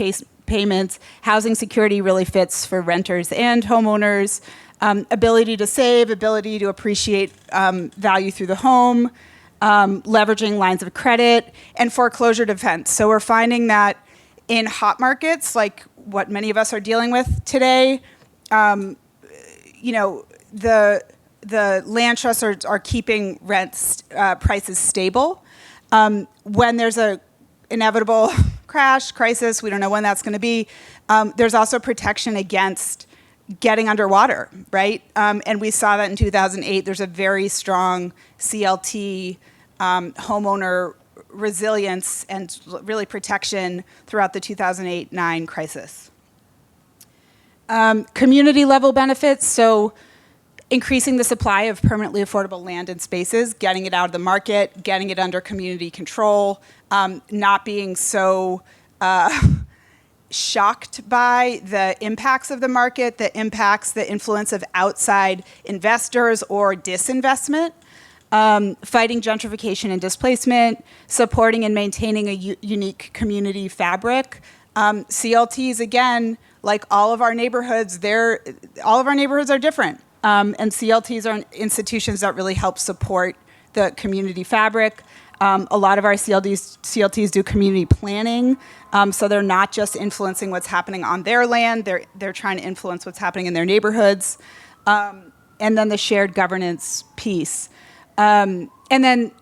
payments, housing security really fits for renters and homeowners, ability to save, ability to appreciate value through the home, leveraging lines of credit, and foreclosure defense. So we're finding that in hot markets, like what many of us are dealing with today, the land trusts are keeping rents prices stable. When there's a inevitable crash, crisis, we don't know when that's going to be, there's also protection against getting underwater, right? And we saw that in 2008. There's a very strong CLT homeowner resilience and really protection throughout the 2008-9 crisis. Community level benefits, so increasing the supply of permanently affordable land and spaces, getting it out of the market, getting it under community control, not being so shocked by the impacts of the market, the influence of outside investors or disinvestment, fighting gentrification and displacement, supporting and maintaining a unique community fabric. CLTs, again, like all of our neighborhoods, all of our neighborhoods are different. And CLTs are institutions that really help support the community fabric. A lot of our CLTs do community planning, so they're not just influencing what's happening on their land, they're trying to influence what's happening in their neighborhoods. And then the shared governance piece. And then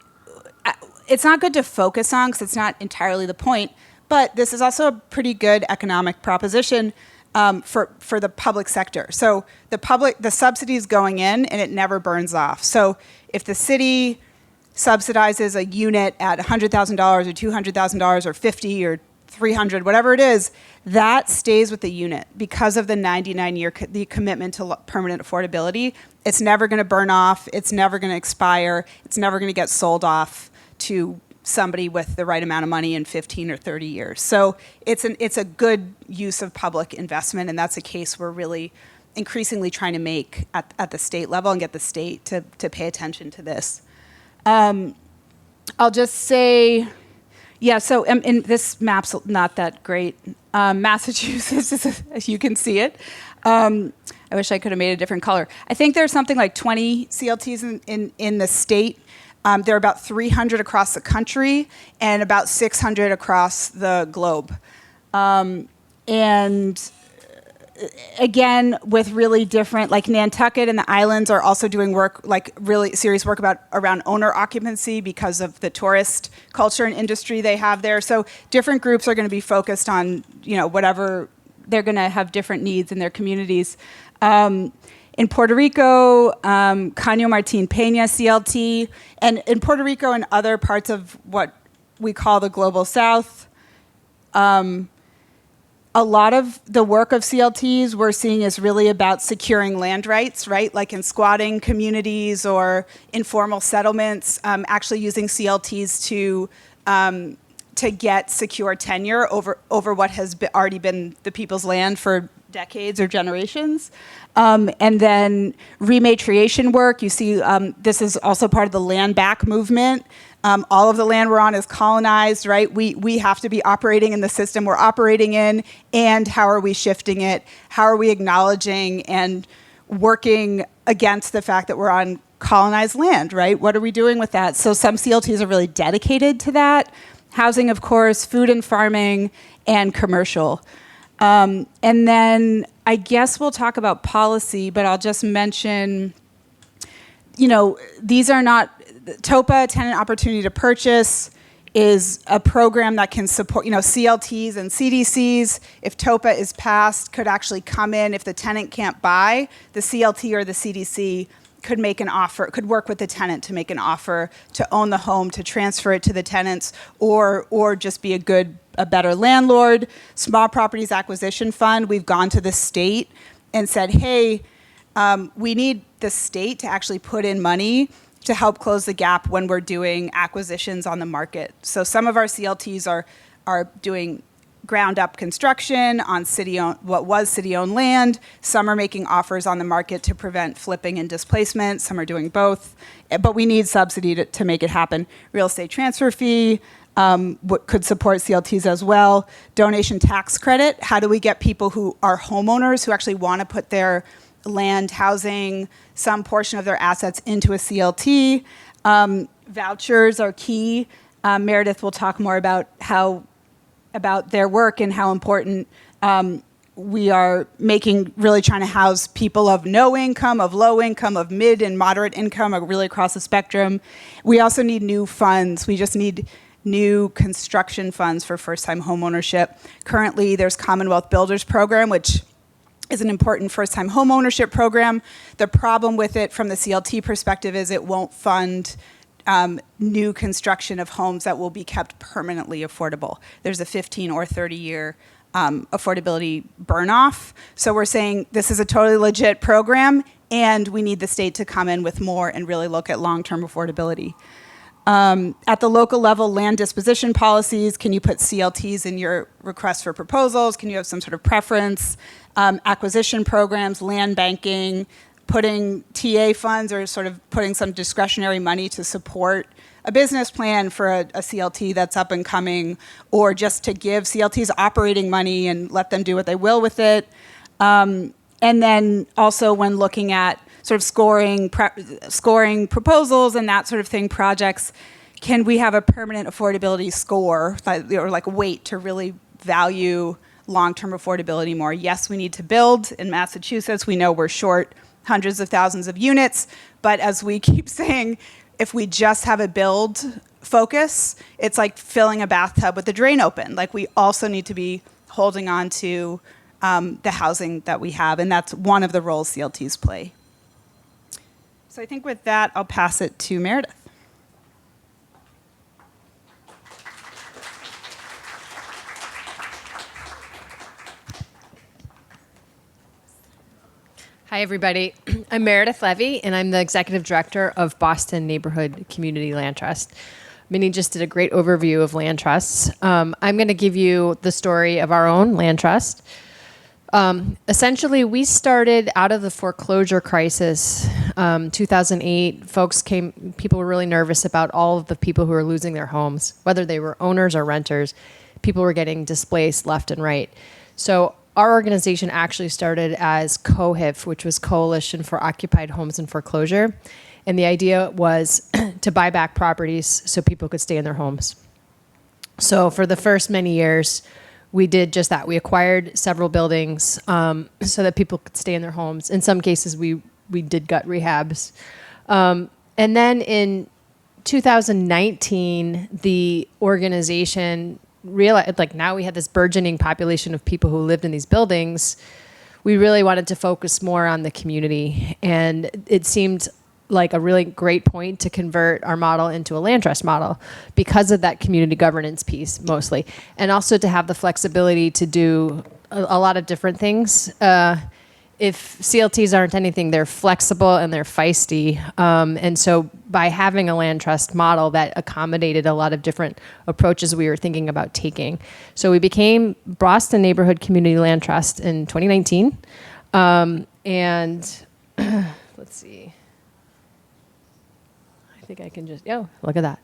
it's not good to focus on because it's not entirely the point, but this is also a pretty good economic proposition for the public sector. So the subsidy is going in and it never burns off. So if the city subsidizes a unit at $100,000 or $200,000 or $50 or $300, whatever it is, that stays with the unit because of the 99-year the commitment to permanent affordability. It's never going to burn off. It's never going to expire. It's never going to get sold off to somebody with the right amount of money in 15 or 30 years. So it's a good use of public investment, and that's a case we're really increasingly trying to make at the state level and get the state to pay attention to this. I'll just say, yeah, so and this map's not that great. Massachusetts, as you can see it. I wish I could have made a different color. I think there's something like 20 CLTs in the state. There are about 300 across the country and about 600 across the globe. And again, with really different, like Nantucket and the islands are also doing work, like really serious work around owner occupancy because of the tourist culture and industry they have there. So different groups are going to be focused on, whatever, they're going to have different needs in their communities. In Puerto Rico, Caño Martín Peña CLT, and in Puerto Rico and other parts of what we call the Global South, a lot of the work of CLTs we're seeing is really about securing land rights, right? Like in squatting communities or informal settlements, actually using CLTs to get secure tenure over what has already been the people's land for decades or generations. And then rematriation work, you see this is also part of the land back movement. All of the land we're on is colonized, right? We have to be operating in the system we're operating in, and how are we shifting it? How are we acknowledging and working against the fact that we're on colonized land, right? What are we doing with that? So some CLTs are really dedicated to that. Housing, of course, food and farming, and commercial. And then I guess we'll talk about policy, but I'll just mention, these are not, TOPA, Tenant Opportunity to Purchase, is a program that can support, CLTs and CDCs, if TOPA is passed, could actually come in if the tenant can't buy, the CLT or the CDC could make an offer, could work with the tenant to make an offer to own the home, to transfer it to the tenants, or just be a better landlord. Small Properties Acquisition Fund, we've gone to the state and said, hey, we need the state to actually put in money to help close the gap when we're doing acquisitions on the market. So some of our CLTs are doing ground up construction on what was city-owned land. Some are making offers on the market to prevent flipping and displacement. Some are doing both, but we need subsidy to make it happen. Real estate transfer fee could support CLTs as well. Donation tax credit. How do we get people who are homeowners who actually want to put their land, housing, some portion of their assets into a CLT? Vouchers are key. Meredith will talk more about their work and how important we are really trying to house people of no income, of low income, of mid and moderate income, really across the spectrum. We also need new funds. We just need new construction funds for first-time homeownership. Currently, there's Commonwealth Builders Program, which is an important first-time homeownership program. The problem with it from the CLT perspective is it won't fund new construction of homes that will be kept permanently affordable. There's a 15 or 30-year affordability burn-off. So we're saying this is a totally legit program, and we need the state to come in with more and really look at long-term affordability. At the local level, land disposition policies, can you put CLTs in your request for proposals? Can you have some sort of preference? Acquisition programs, land banking, putting TA funds or sort of putting some discretionary money to support a business plan for a CLT that's up and coming, or just to give CLTs operating money and let them do what they will with it. And then also when looking at sort of scoring proposals and that sort of thing, projects, can we have a permanent affordability score or like a weight to really value long-term affordability more? Yes, we need to build in Massachusetts. We know we're short hundreds of thousands of units, but as we keep saying, if we just have a build focus, it's like filling a bathtub with the drain open. Like, we also need to be holding on to the housing that we have, and that's one of the roles CLTs play. So I think with that, I'll pass it to Meredith. Hi, everybody. I'm Meredith Levy, and I'm the Executive Director of Boston Neighborhood Community Land Trust. Minnie just did a great overview of land trusts. I'm going to give you the story of our own land trust. Essentially, we started out of the foreclosure crisis, 2008. People were really nervous about all of the people who were losing their homes, whether they were owners or renters. People were getting displaced left and right. So our organization actually started as COHIF, which was Coalition for Occupied Homes in Foreclosure. And the idea was to buy back properties so people could stay in their homes. So for the first many years, we did just that. We acquired several buildings so that people could stay in their homes. In some cases, we did gut rehabs. And then in 2019, the organization realized, like, now we had this burgeoning population of people who lived in these buildings. We really wanted to focus more on the community. And it seemed like a really great point to convert our model into a land trust model because of that community governance piece mostly. And also to have the flexibility to do a lot of different things. If CLTs aren't anything, they're flexible and they're feisty. And so by having a land trust model that accommodated a lot of different approaches we were thinking about taking. So we became Boston Neighborhood Community Land Trust in 2019. And let's see. I think I can just, look at that.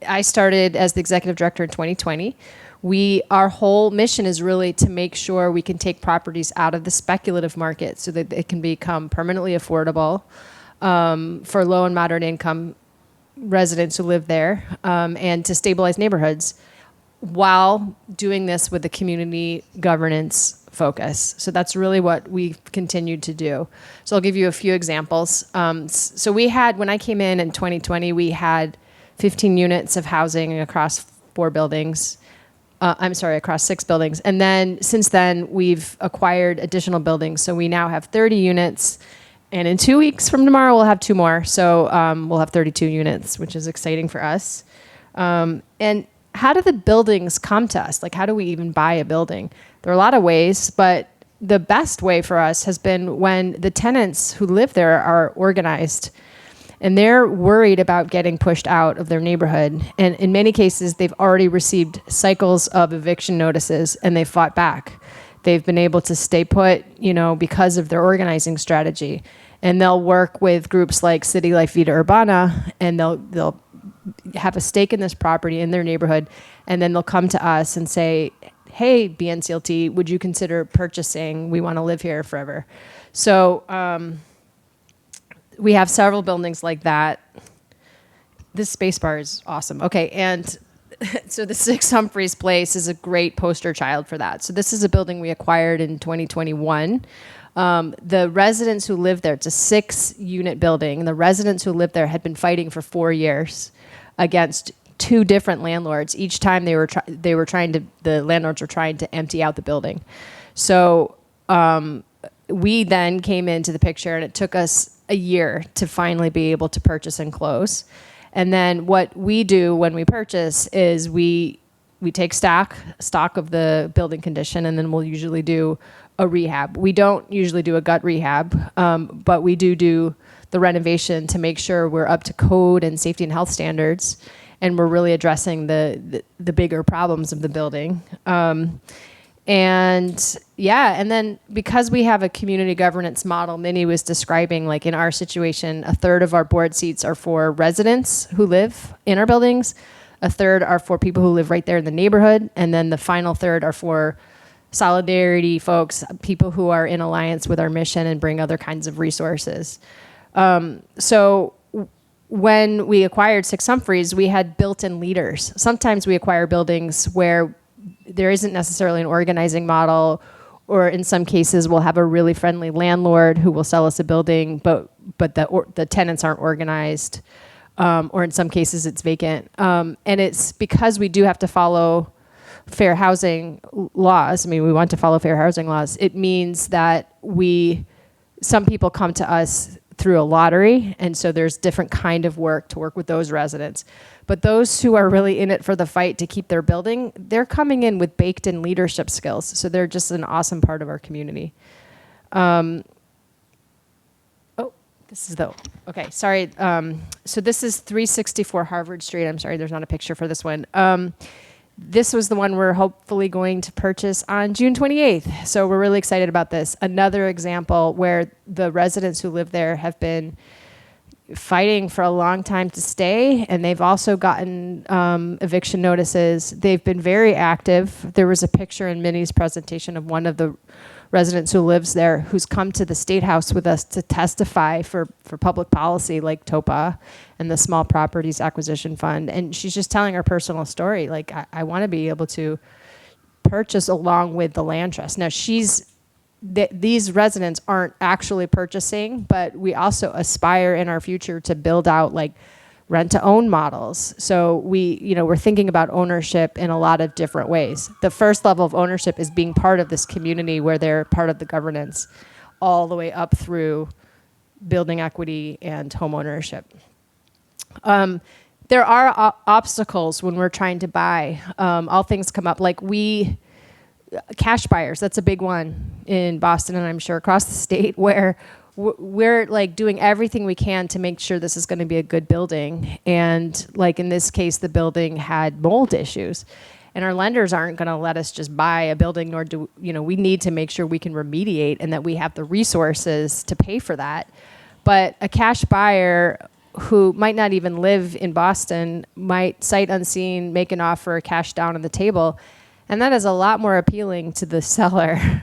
I started as the executive director in 2020. Our whole mission is really to make sure we can take properties out of the speculative market so that it can become permanently affordable for low and moderate income residents who live there, and to stabilize neighborhoods while doing this with a community governance focus. So that's really what we've continued to do. So I'll give you a few examples. So when I came in 2020, we had 15 units of housing across 4 buildings. I'm sorry, across 6 buildings. And then since then, we've acquired additional buildings. So we now have 30 units. And in 2 weeks from tomorrow, we'll have 2 more. So we'll have 32 units, which is exciting for us. And how do the buildings come to us? Like, how do we even buy a building? There are a lot of ways, but the best way for us has been when the tenants who live there are organized and they're worried about getting pushed out of their neighborhood. And in many cases, they've already received cycles of eviction notices and they fought back. They've been able to stay put, because of their organizing strategy. And they'll work with groups like City Life Vida Urbana, and they'll have a stake in this property in their neighborhood, and then they'll come to us and say, hey, BNCLT, would you consider purchasing? We want to live here forever. So we have several buildings like that. This space bar is awesome. Okay, and so the 6 Humphreys Place is a great poster child for that. So this is a building we acquired in 2021. The residents who live there, it's a 6-unit building. The residents who live there had been fighting for 4 years against 2 different landlords. Each time the landlords were trying to empty out the building. So we then came into the picture, and it took us a year to finally be able to purchase and close. And then what we do when we purchase is we take stock of the building condition, and then we'll usually do a rehab. We don't usually do a gut rehab, but we do the renovation to make sure we're up to code and safety and health standards, and we're really addressing the bigger problems of the building. And then because we have a community governance model, Minnie was describing, like in our situation, 1/3 of our board seats are for residents who live in our buildings, 1/3 are for people who live right there in the neighborhood, and then the final 1/3 are for solidarity folks, people who are in alliance with our mission and bring other kinds of resources. So when we acquired 6 Humphreys, we had built-in leaders. Sometimes we acquire buildings where there isn't necessarily an organizing model, or in some cases we'll have a really friendly landlord who will sell us a building, but the tenants aren't organized, or in some cases it's vacant. And it's because we do have to follow fair housing laws. I mean, we want to follow fair housing laws. It means that some people come to us through a lottery, and so there's different kind of work to work with those residents. But those who are really in it for the fight to keep their building, they're coming in with baked-in leadership skills. So they're just an awesome part of our community. Okay, sorry. So this is 364 Harvard Street. I'm sorry, there's not a picture for this one. This was the one we're hopefully going to purchase on June 28th. So we're really excited about this. Another example where the residents who live there have been fighting for a long time to stay, and they've also gotten eviction notices. They've been very active. There was a picture in Minnie's presentation of one of the residents who lives there who's come to the State House with us to testify for public policy like TOPA and the Small Properties Acquisition Fund. And she's just telling her personal story. Like, I want to be able to purchase along with the land trust. Now, these residents aren't actually purchasing, but we also aspire in our future to build out like rent-to-own models. So we're thinking about ownership in a lot of different ways. The first level of ownership is being part of this community where they're part of the governance, all the way up through building equity and home ownership. There are obstacles when we're trying to buy. All things come up, like cash buyers, that's a big one in Boston, and I'm sure across the state, where we're like doing everything we can to make sure this is going to be a good building. And like in this case, the building had mold issues, and our lenders aren't going to let us just buy a building, nor do, we need to make sure we can remediate and that we have the resources to pay for that. But a cash buyer who might not even live in Boston might sight unseen make an offer, cash down on the table, and that is a lot more appealing to the seller.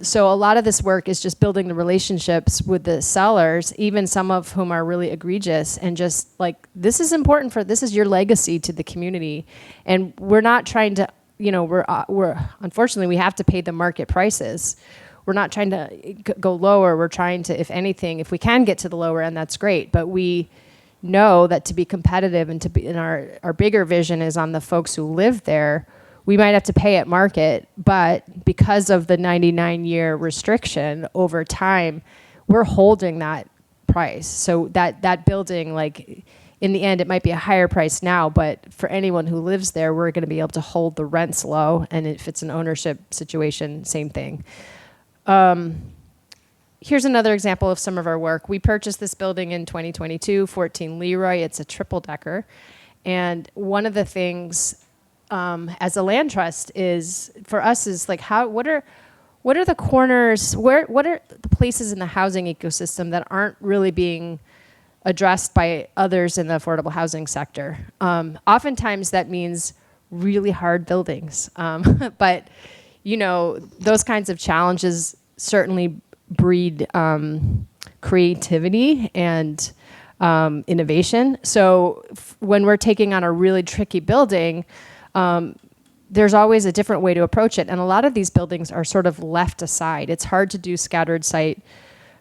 So a lot of this work is just building the relationships with the sellers, even some of whom are really egregious, and just like, this is important this is your legacy to the community. And we're not trying to, we're unfortunately, we have to pay the market prices. We're not trying to go lower. We're trying to, if anything, if we can get to the lower end, that's great. But we know that to be competitive and to be, and our bigger vision is on the folks who live there. we might have to pay at market, but because of the 99-year restriction over time, we're holding that price. So that building, like, in the end, it might be a higher price now, but for anyone who lives there, we're going to be able to hold the rents low. And if it's an ownership situation, same thing. Here's another example of some of our work. We purchased this building in 2022, 14 Leroy. It's a triple decker. And one of the things as a land trust is for us is like what are the corners, what are the places in the housing ecosystem that aren't really being addressed by others in the affordable housing sector. Oftentimes that means really hard buildings. But those kinds of challenges certainly breed creativity and innovation. So when we're taking on a really tricky building, there's always a different way to approach it. And a lot of these buildings are sort of left aside. It's hard to do scattered site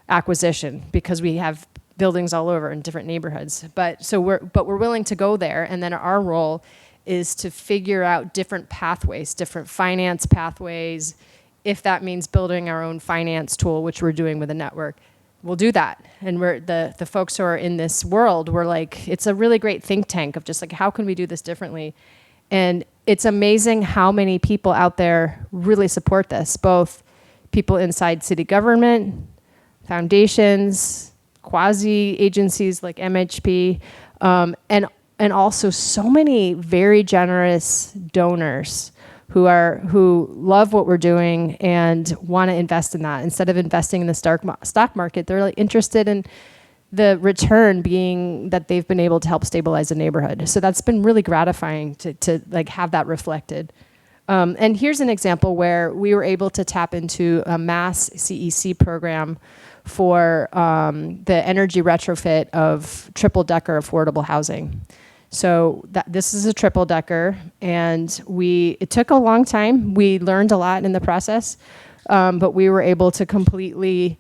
acquisition because we have buildings all over in different neighborhoods. But we're willing to go there. And then our role is to figure out different pathways, different finance pathways. If that means building our own finance tool, which we're doing with a network, we'll do that. And we're the folks who are in this world, we're like, it's a really great think tank of just like, how can we do this differently? And it's amazing how many people out there really support this, both people inside city government, foundations, quasi-agencies like MHP, and also so many very generous donors who love what we're doing and want to invest in that. Instead of investing in the stock market, they're really interested in the return being that they've been able to help stabilize a neighborhood. So that's been really gratifying to like have that reflected. And here's an example where we were able to tap into a mass CEC program for the energy retrofit of triple-decker affordable housing. So this is a triple decker, and it took a long time. We learned a lot in the process, but we were able to completely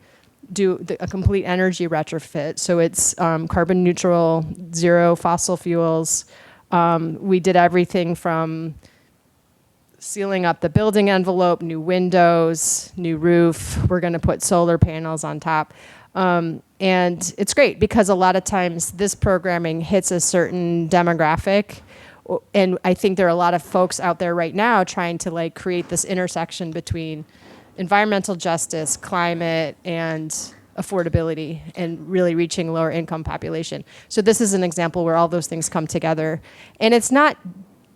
do a complete energy retrofit. So it's carbon neutral, zero fossil fuels. We did everything from sealing up the building envelope, new windows, new roof. We're going to put solar panels on top. And it's great because a lot of times this programming hits a certain demographic. And I think there are a lot of folks out there right now trying to like create this intersection between environmental justice, climate, and affordability, and really reaching lower income population. So this is an example where all those things come together. And it's not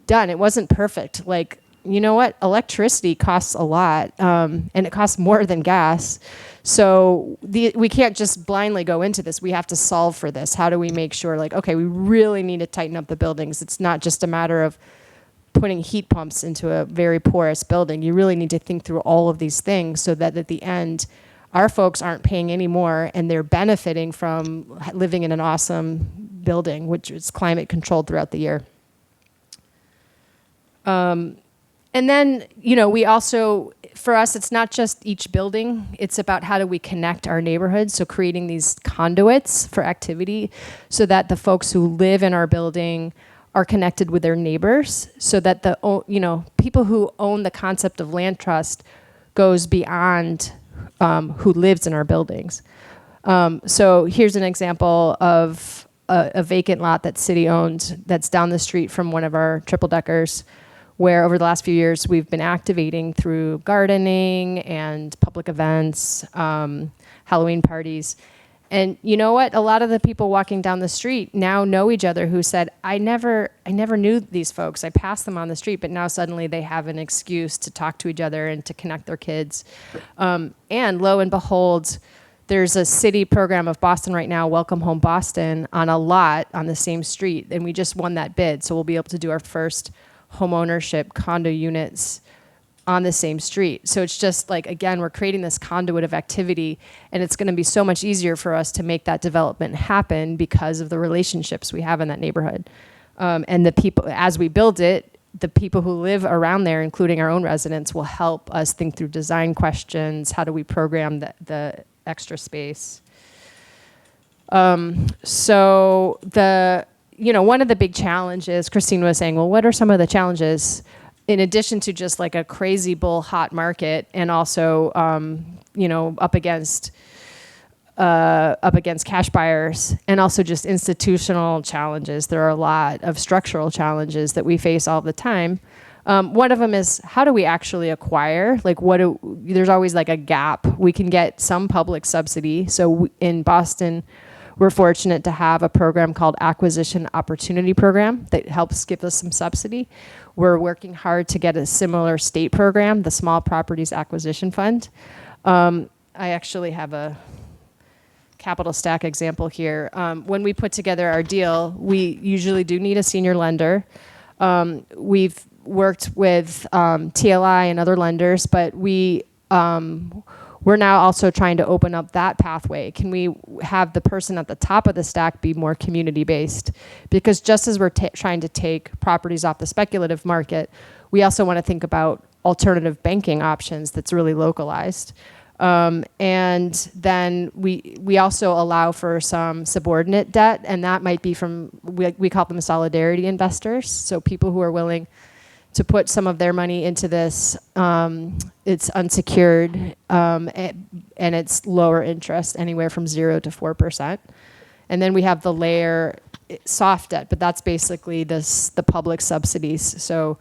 done. It wasn't perfect. Like, you know what? Electricity costs a lot, and it costs more than gas. So we can't just blindly go into this. We have to solve for this. How do we make sure, like, okay, we really need to tighten up the buildings. It's not just a matter of putting heat pumps into a very porous building. You really need to think through all of these things so that at the end, our folks aren't paying any more and they're benefiting from living in an awesome building, which is climate controlled throughout the year. And then, we also, for us, it's not just each building. It's about how do we connect our neighborhoods. So creating these conduits for activity so that the folks who live in our building are connected with their neighbors so that people who own the concept of land trust goes beyond who lives in our buildings. So here's an example of a vacant lot that's city owned that's down the street from one of our triple deckers, where over the last few years we've been activating through gardening and public events, Halloween parties. And you know what? A lot of the people walking down the street now know each other who said, I never knew these folks. I passed them on the street, but now suddenly they have an excuse to talk to each other and to connect their kids. And lo and behold, there's a city program of Boston right now, Welcome Home Boston, on a lot on the same street. And we just won that bid. So we'll be able to do our first home ownership condo units on the same street. So it's just like, again, we're creating this conduit of activity, and it's going to be so much easier for us to make that development happen because of the relationships we have in that neighborhood. And the people, as we build it, the people who live around there, including our own residents, will help us think through design questions. How do we program the extra space? So one of the big challenges, Christine was saying, well, what are some of the challenges? in addition to just like a crazy bull hot market, and also up against cash buyers, and also just institutional challenges. There are a lot of structural challenges that we face all the time. One of them is, how do we actually acquire? Like, there's always like a gap. We can get some public subsidy. So in Boston, we're fortunate to have a program called Acquisition Opportunity Program that helps give us some subsidy. We're working hard to get a similar state program, the Small Properties Acquisition Fund. I actually have a capital stack example here. When we put together our deal, we usually do need a senior lender. We've worked with TLI and other lenders, but we're now also trying to open up that pathway. Can we have the person at the top of the stack be more community-based? Because just as we're trying to take properties off the speculative market, we also want to think about alternative banking options that's really localized. And then we also allow for some subordinate debt, and that might be from, we call them solidarity investors, so people who are willing to put some of their money into this. It's unsecured, and it's lower interest, anywhere from 0 to 4%. And then we have the layer soft debt, but that's basically the public subsidies. So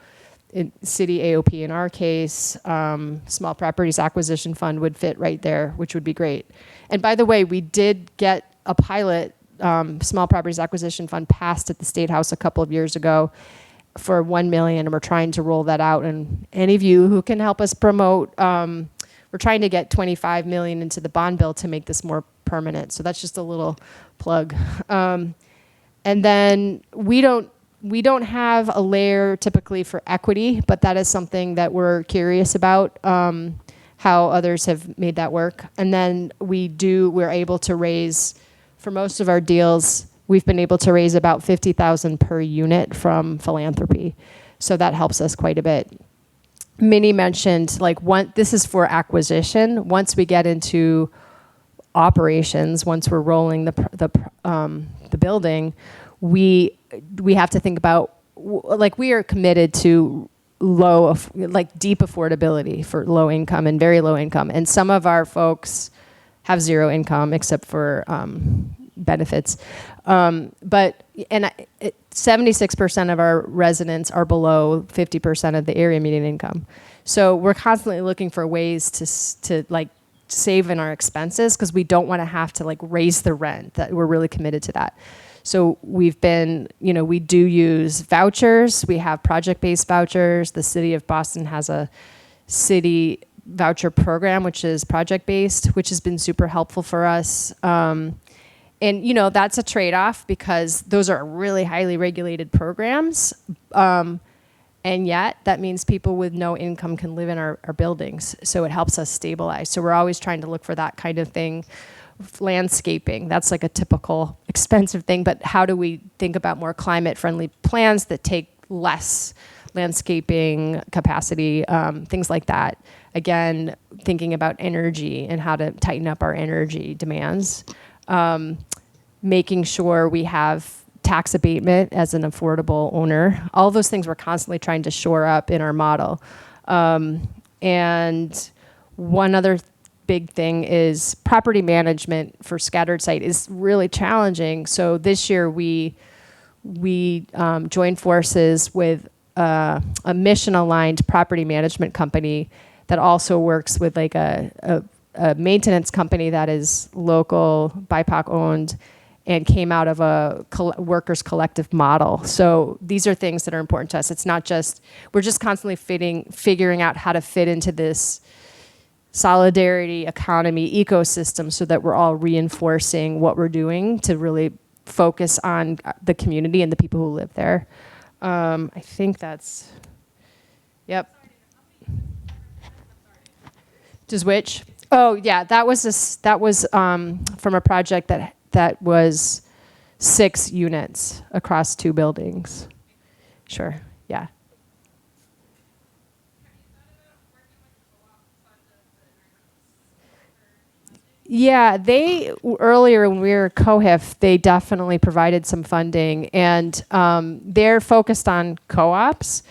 city AOP in our case, Small Properties Acquisition Fund would fit right there, which would be great. And by the way, we did get a pilot Small Properties Acquisition Fund passed at the State House a couple of years ago for $1 million, and we're trying to roll that out. And any of you who can help us promote, we're trying to get $25 million into the bond bill to make this more permanent. So that's just a little plug. And then we don't have a layer typically for equity, but that is something that we're curious about, how others have made that work. And then we're able to raise, for most of our deals, we've been able to raise about $50,000 per unit from philanthropy. So that helps us quite a bit. Minnie mentioned, this is for acquisition. Once we get into operations, once we're rolling the building, we have to think about, we are committed to deep affordability for low income and very low income. And some of our folks have zero income except for benefits. But 76% of our residents are below 50% of the area median income. So we're constantly looking for ways to save in our expenses, because we don't want to have to raise the rent. That we're really committed to that. So we've been, we do use vouchers. We have project-based vouchers. The city of Boston has a city voucher program, which is project-based, which has been super helpful for us. And that's a trade-off, because those are really highly regulated programs. And yet that means people with no income can live in our buildings. So it helps us stabilize. So we're always trying to look for that kind of thing. Landscaping, that's like a typical expensive thing, but how do we think about more climate-friendly plans that take less landscaping capacity, things like that. Again, thinking about energy and how to tighten up our energy demands. Making sure we have tax abatement as an affordable owner. All those things we're constantly trying to shore up in our model. And one other big thing is property management for scattered site is really challenging. So this year we joined forces with a mission-aligned property management company that also works with a maintenance company that is local, BIPOC owned, and came out of a workers collective model. So these are things that are important to us. It's not just, we're just constantly figuring out how to fit into this solidarity economy ecosystem so that we're all reinforcing what we're doing to really focus on the community and the people who live there. I think that's, yep. Just which? Oh yeah, that was from a project that was 6 units across 2 buildings. Sure, yeah. Yeah, earlier when we were COHIF, they definitely provided some funding, and they're focused on co-ops,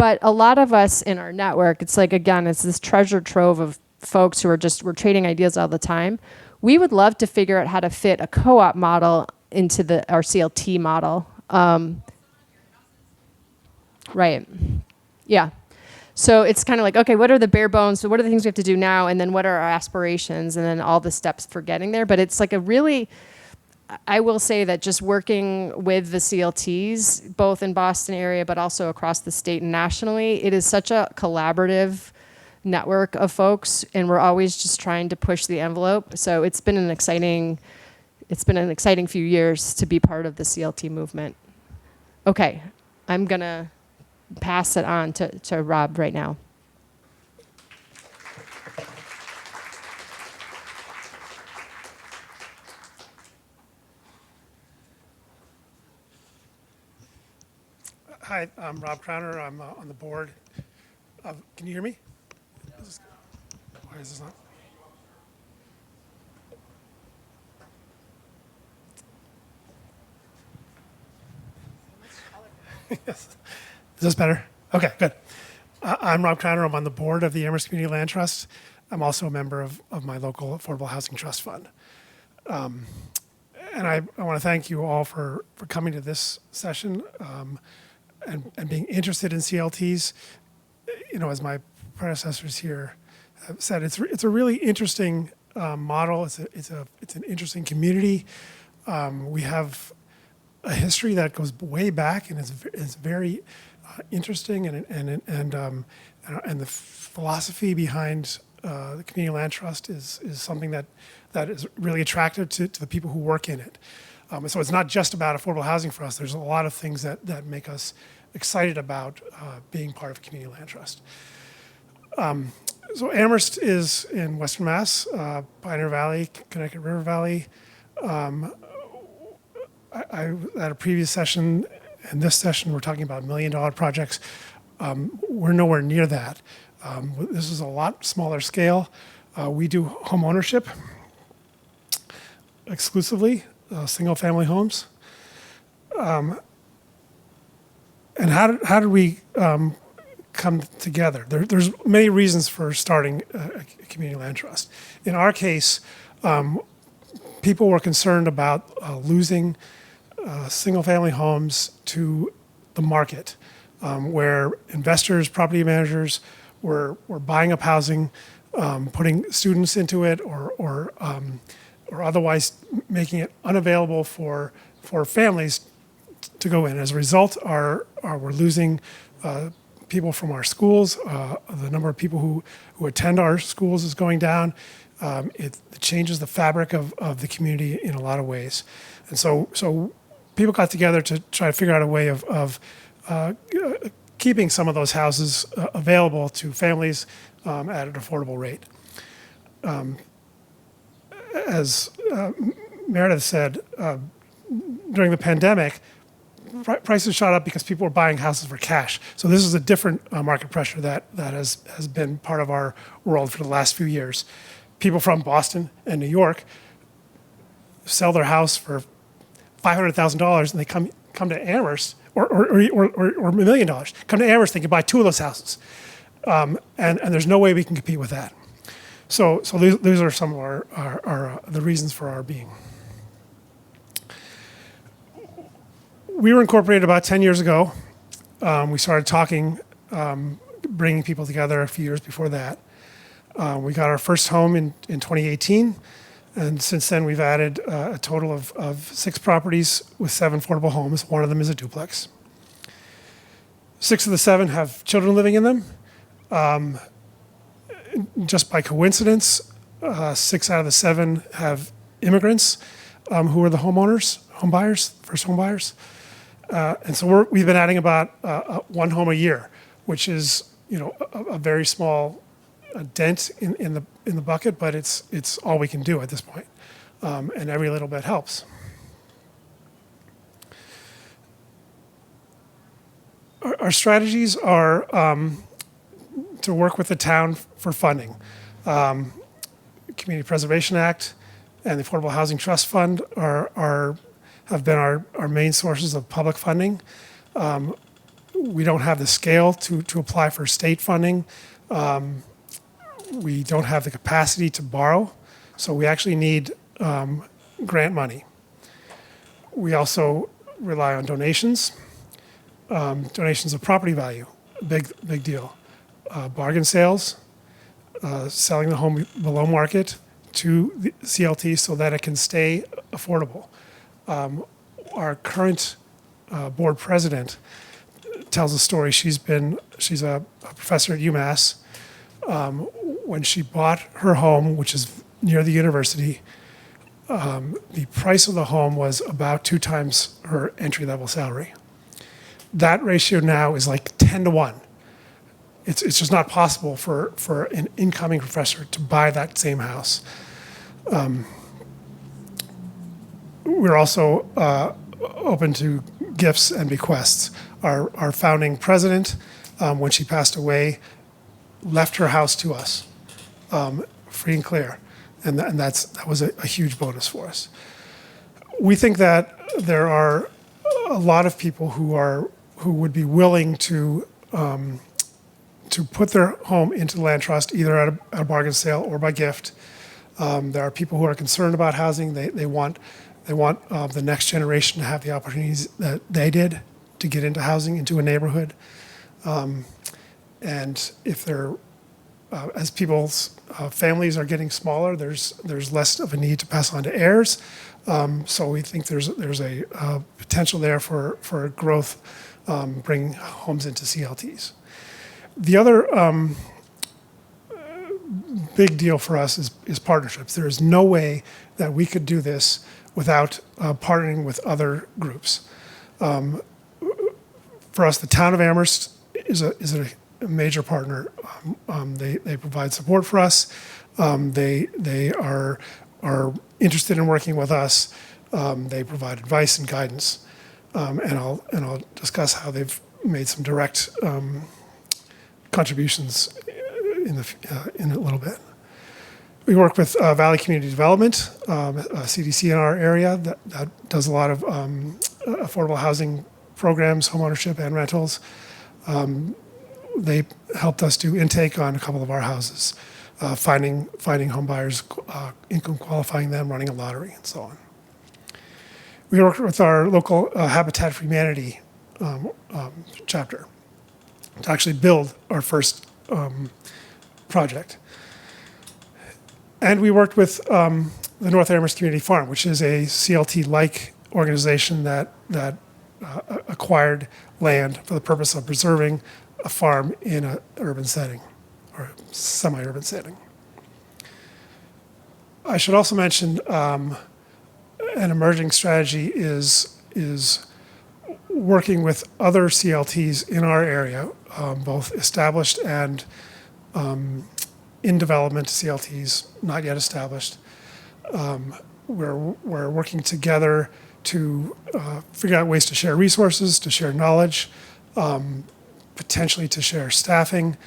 But a lot of us in our network, it's like, again, it's this treasure trove of folks who are just, we're trading ideas all the time. We would love to figure out how to fit a co-op model into our CLT model. Right. Yeah. So it's kind of like, okay, what are the bare bones? So what are the things we have to do now? And then what are our aspirations? And then all the steps for getting there. But it's like a really, I will say that just working with the CLTs, both in Boston area, but also across the state and nationally, it is such a collaborative network of folks. And we're always just trying to push the envelope. So it's been an exciting few years to be part of the CLT movement. Okay, I'm gonna pass it on to Rob right now. Hi, I'm Rob Crowner. I'm on the board of, can you hear me? Why is this not? Yes. Is this better? Okay, good. I'm Rob Crowner. I'm on the board of the Amherst Community Land Trust. I'm also a member of my local Affordable Housing Trust Fund. And I want to thank you all for coming to this session and being interested in CLTs. You know, as my predecessors here have said, it's a really interesting model. It's an interesting community. We have a history that goes way back and is very interesting, and the philosophy behind the Community Land Trust is something that is really attractive to the people who work in it. So it's not just about affordable housing for us. There's a lot of things that make us excited about being part of Community Land Trust. So Amherst is in Western Mass, Pioneer Valley, Connecticut River Valley. I at a previous session and this session, we're talking about $1 million projects. We're nowhere near that. This is a lot smaller scale. We do home ownership exclusively, single-family homes. And how did we come together? There's many reasons for starting a community land trust. In our case, people were concerned about losing single-family homes to the market, where investors, property managers were buying up housing, putting students into it, or otherwise making it unavailable for families to go in. As a result, we're losing people from our schools. The number of people who attend our schools is going down. It changes the fabric of the community in a lot of ways. And so people got together to try to figure out a way of keeping some of those houses available to families at an affordable rate. As Meredith said, during the pandemic, prices shot up because people were buying houses for cash. So this is a different market pressure that has been part of our world for the last few years. People from Boston and New York sell their house for $500,000 and they come to Amherst, or $1 million. Come to Amherst, they can buy 2 of those houses. And there's no way we can compete with that. So these are some of the reasons for our being. We were incorporated about 10 years ago. We started talking, bringing people together a few years before that. We got our first home in 2018. And since then, we've added a total of 6 properties with 7 affordable homes. One of them is a duplex. 6 of the 7 have children living in them. Just by coincidence, 6 out of the 7 have immigrants who are the homeowners, home buyers, first home buyers. And so we've been adding about 1 home a year, which is a very small dent in the bucket, but it's all we can do at this point, and every little bit helps. Our strategies are to work with the town for funding. Community Preservation Act and the Affordable Housing Trust Fund have been our main sources of public funding. We don't have the scale to apply for state funding. We don't have the capacity to borrow, so we actually need grant money. We also rely on donations, donations of property value, big deal. Bargain sales, selling the home below market to the CLT so that it can stay affordable. Our current board president tells a story. She's a professor at UMass. When she bought her home, which is near the university, the price of the home was about 2 times her entry-level salary. That ratio now is like 10 to 1. It's just not possible for an incoming professor to buy that same house. We're also open to gifts and bequests. Our founding president, when she passed away, left her house to us, free and clear, and that was a huge bonus for us. We think that there are a lot of people who would be willing to put their home into the land trust, either at a bargain sale or by gift. There are people who are concerned about housing. They want the next generation to have the opportunities that they did to get into housing, into a neighborhood. And if they're, as people's families are getting smaller, there's less of a need to pass on to heirs. So we think there's a potential there for growth, bringing homes into CLTs. The other big deal for us is partnerships. There is no way that we could do this without partnering with other groups. For us, the town of Amherst is a major partner. They provide support for us. They are interested in working with us. They provide advice and guidance, and I'll discuss how they've made some direct contributions in a little bit. We work with Valley Community Development, CDC in our area that does a lot of affordable housing programs, homeownership and rentals. They helped us do intake on a couple of our houses, finding home buyers, income qualifying them, running a lottery, and so on. We worked with our local Habitat for Humanity chapter to actually build our first project. And we worked with the North Amherst Community Farm, which is a CLT-like organization that acquired land for the purpose of preserving a farm in an urban setting or a semi-urban setting. I should also mention an emerging strategy is working with other CLTs in our area, both established and in development CLTs, not yet established. We're working together to figure out ways to share resources, to share knowledge, potentially to share staffing.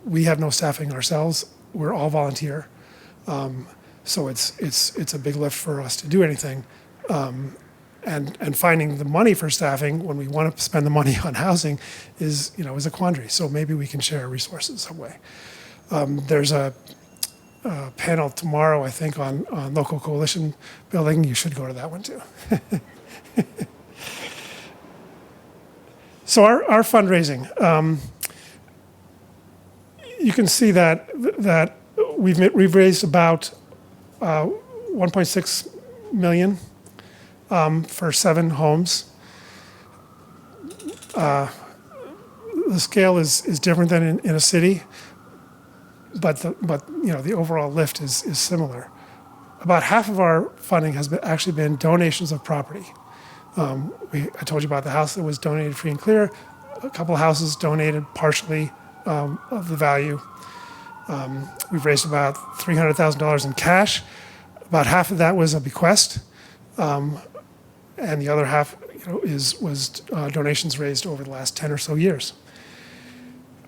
We have no staffing ourselves. We're all volunteer. So it's a big lift for us to do anything. And finding the money for staffing when we want to spend the money on housing is a quandary. So maybe we can share resources some way. There's a panel tomorrow, I think, on local coalition building. You should go to that one too. So our fundraising, you can see that we've raised about 1.6 million for 7 homes. The scale is different than in a city, but the overall lift is similar. About half of our funding has actually been donations of property. I told you about the house that was donated free and clear. A couple of houses donated partially of the value. We've raised about $300,000 in cash. About half of that was a bequest, and the other half was donations raised over the last 10 or so years.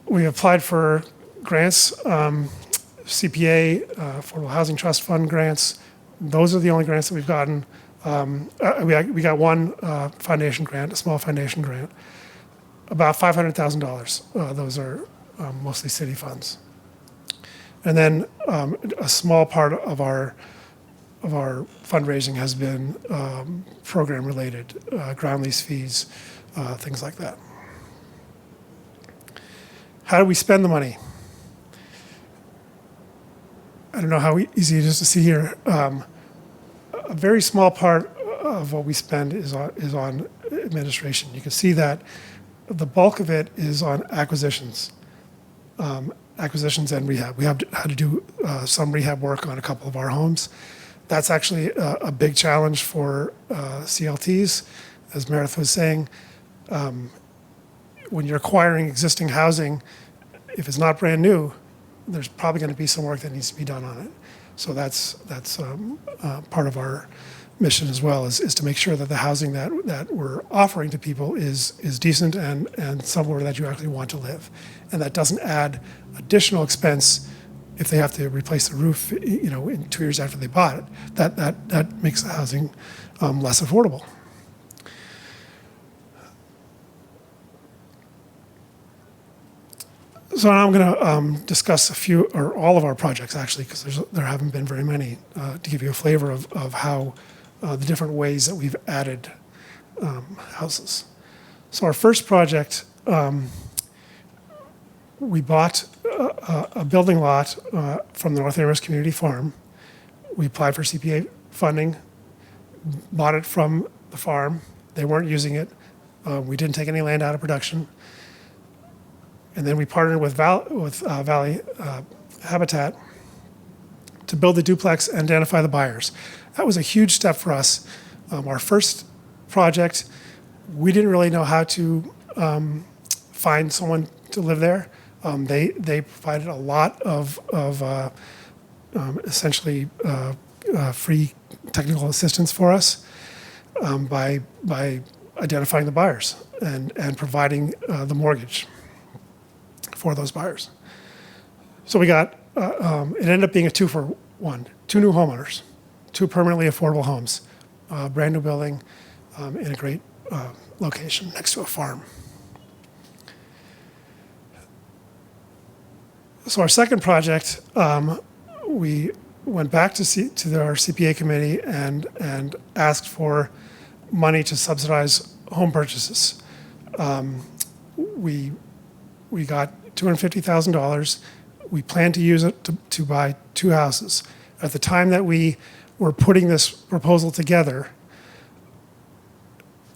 We applied for grants, CPA, Affordable Housing Trust Fund grants. Those are the only grants that we've gotten. We got one foundation grant, a small foundation grant. about $500,000. Those are mostly city funds. And then a small part of our fundraising has been program related, ground lease fees, things like that. How do we spend the money? I don't know how easy it is to see here. A very small part of what we spend is on administration. You can see that the bulk of it is on acquisitions. Acquisitions and rehab. We have had to do some rehab work on a couple of our homes. That's actually a big challenge for CLTs. As Meredith was saying, when you're acquiring existing housing, if it's not brand new, there's probably going to be some work that needs to be done on it. So that's part of our mission as well, is to make sure that the housing that we're offering to people is decent and somewhere that you actually want to live. And that doesn't add additional expense if they have to replace the roof, in 2 years after they bought it. That makes the housing less affordable. So now I'm going to discuss a few, or all of our projects actually, because there haven't been very many, to give you a flavor of how the different ways that we've added houses. So our first project, we bought a building lot from the North Amherst Community Farm. We applied for CPA funding, bought it from the farm. They weren't using it. We didn't take any land out of production. And then we partnered with Valley Habitat to build the duplex and identify the buyers. That was a huge step for us. Our first project, we didn't really know how to find someone to live there. They provided a lot of essentially free technical assistance for us by identifying the buyers and providing the mortgage for those buyers. So we got, it ended up being a 2-for-1, 2 new homeowners, 2 permanently affordable homes, brand new building in a great location next to a farm. So our second project, we went back to our CPA committee and asked for money to subsidize home purchases. We got $250,000. We planned to use it to buy 2 houses. At the time that we were putting this proposal together,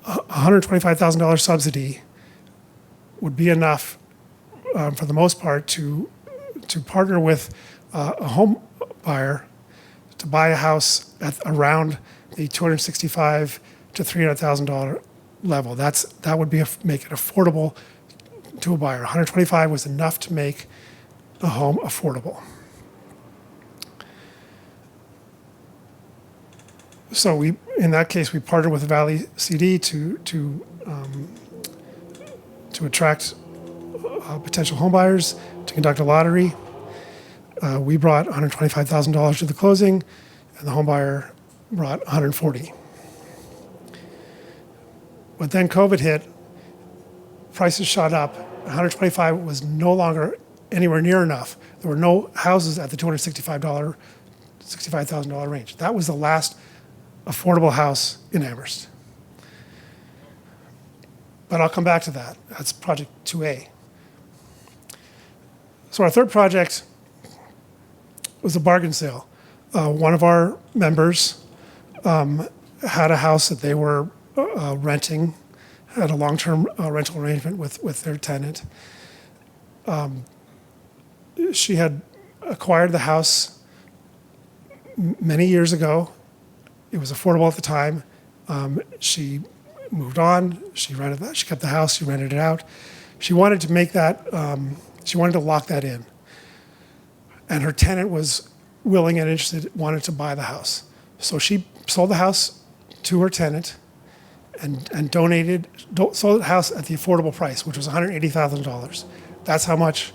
a $125,000 subsidy would be enough, for the most part, to partner with a home buyer to buy a house at around the $265,000 to $300,000 level. That would make it affordable to a buyer. 125 was enough to make the home affordable. So in that case, we partnered with Valley CD to attract potential home buyers, to conduct a lottery. We brought $125,000 to the closing, and the home buyer brought $140,000. But then COVID hit, prices shot up. 125 was no longer anywhere near enough. There were no houses at the $65,000 range. That was the last affordable house in Amherst. But I'll come back to that. That's project 2A. So our third project was a bargain sale. One of our members had a house that they were renting, had a long-term rental arrangement with their tenant. She had acquired the house many years ago. It was affordable at the time. She moved on. She rented that. She kept the house. She rented it out. She wanted to make that. She wanted to lock that in. And her tenant was willing and interested, wanted to buy the house. So she sold the house to her tenant and sold the house at the affordable price, which was $180,000. That's how much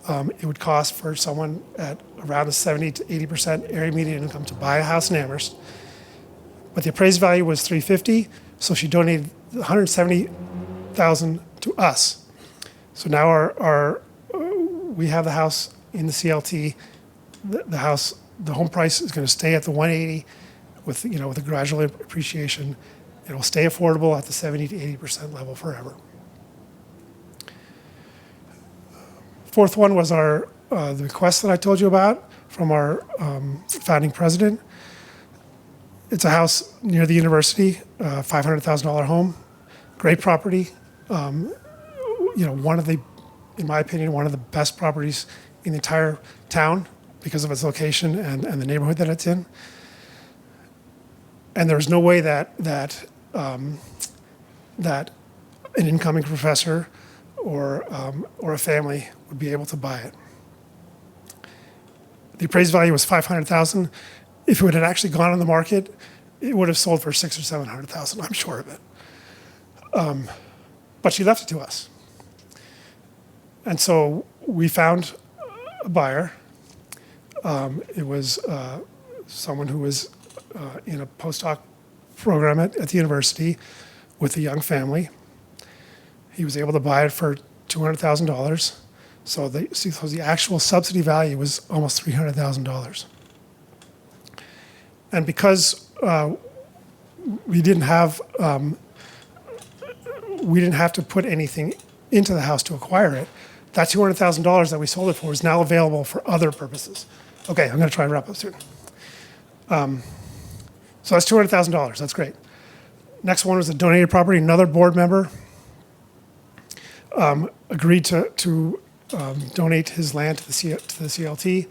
it would cost for someone at around the 70 to 80% area median income to buy a house in Amherst. But the appraised value was $350,000, so she donated $170,000 to us. So now we have the house in the CLT. The home price is going to stay at the 180 with a gradual appreciation. It will stay affordable at the 70 to 80% level forever. Fourth one was the request that I told you about from our founding president. It's a house near the university, $500,000 home, great property. One of the, in my opinion, one of the best properties in the entire town because of its location and the neighborhood that it's in. And there's no way that an incoming professor or a family would be able to buy it. The appraised value was $500,000. If it had actually gone on the market, it would have sold for $600,000 or $700,000. I'm sure of it. But she left it to us, and so we found a buyer. It was someone who was in a postdoc program at the university with a young family. He was able to buy it for $200,000. So the actual subsidy value was almost $300,000. And because we didn't have to put anything into the house to acquire it, that $200,000 that we sold it for is now available for other purposes. Okay, I'm going to try and wrap up soon. So that's $200,000. That's great. Next one was a donated property. Another board member agreed to donate his land to the CLT.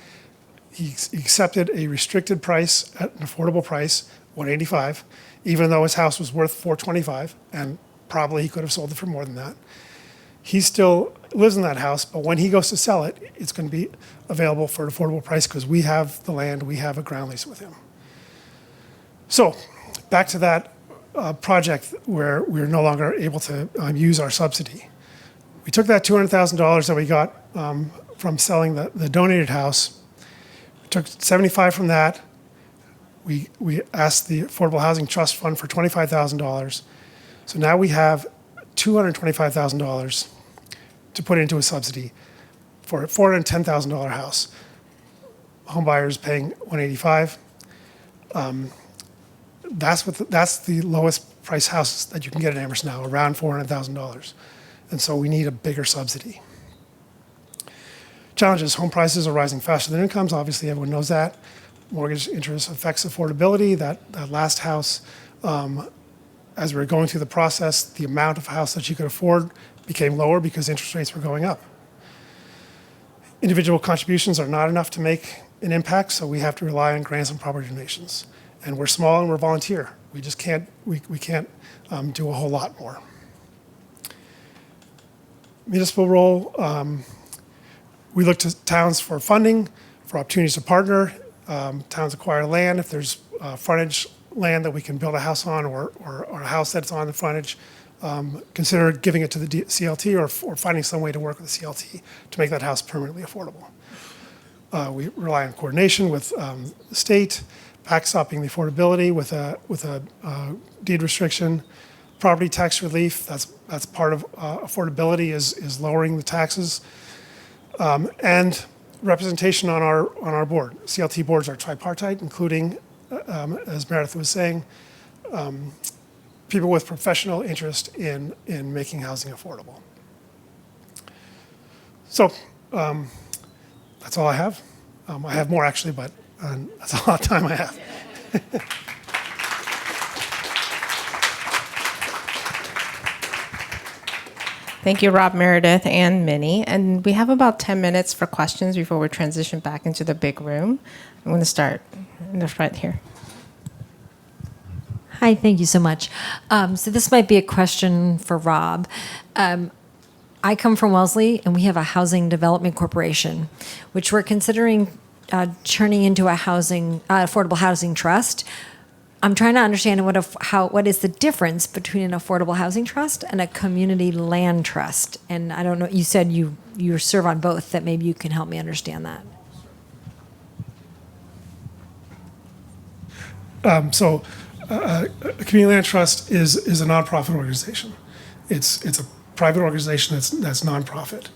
He accepted a restricted price at an affordable price, $185, even though his house was worth $425, and probably he could have sold it for more than that. He still lives in that house, but when he goes to sell it, it's going to be available for an affordable price because we have the land, we have a ground lease with him. So back to that project where we're no longer able to use our subsidy. We took that $200,000 that we got from selling the donated house. We took $75,000 from that. We asked the Affordable Housing Trust Fund for $25,000. So now we have $225,000 to put into a subsidy for a $410,000 house. Home buyers paying $185,000. That's the lowest price house that you can get in Amherst now, around $400,000. And so we need a bigger subsidy. Challenges: home prices are rising faster than incomes. Obviously, everyone knows that. Mortgage interest affects affordability. That last house, as we were going through the process, the amount of house that you could afford became lower because interest rates were going up. Individual contributions are not enough to make an impact, so we have to rely on grants and property donations. And we're small and we're volunteer. We just can't, we can't do a whole lot more. Municipal role, we look to towns for funding, for opportunities to partner. Towns acquire land. If there's frontage land that we can build a house on or a house that's on the frontage, consider giving it to the CLT or finding some way to work with the CLT to make that house permanently affordable. We rely on coordination with the state, backstopping the affordability with a deed restriction. Property tax relief, that's part of affordability is lowering the taxes. And representation on our board. CLT boards are tripartite, including, as Meredith was saying, people with professional interest in making housing affordable. So that's all I have. I have more actually, but that's a lot of time I have. Thank you, Rob, Meredith, and Minnie. And we have about 10 minutes for questions before we transition back into the big room. I'm going to start in the front here. Hi, thank you so much. So this might be a question for Rob. I come from Wellesley, and we have a housing development corporation, which we're considering turning into a affordable housing trust. I'm trying to understand what is the difference between an affordable housing trust and a community land trust. And I don't know, you said you serve on both, that maybe you can help me understand that. A community land trust is a nonprofit organization. It's a private organization that's nonprofit.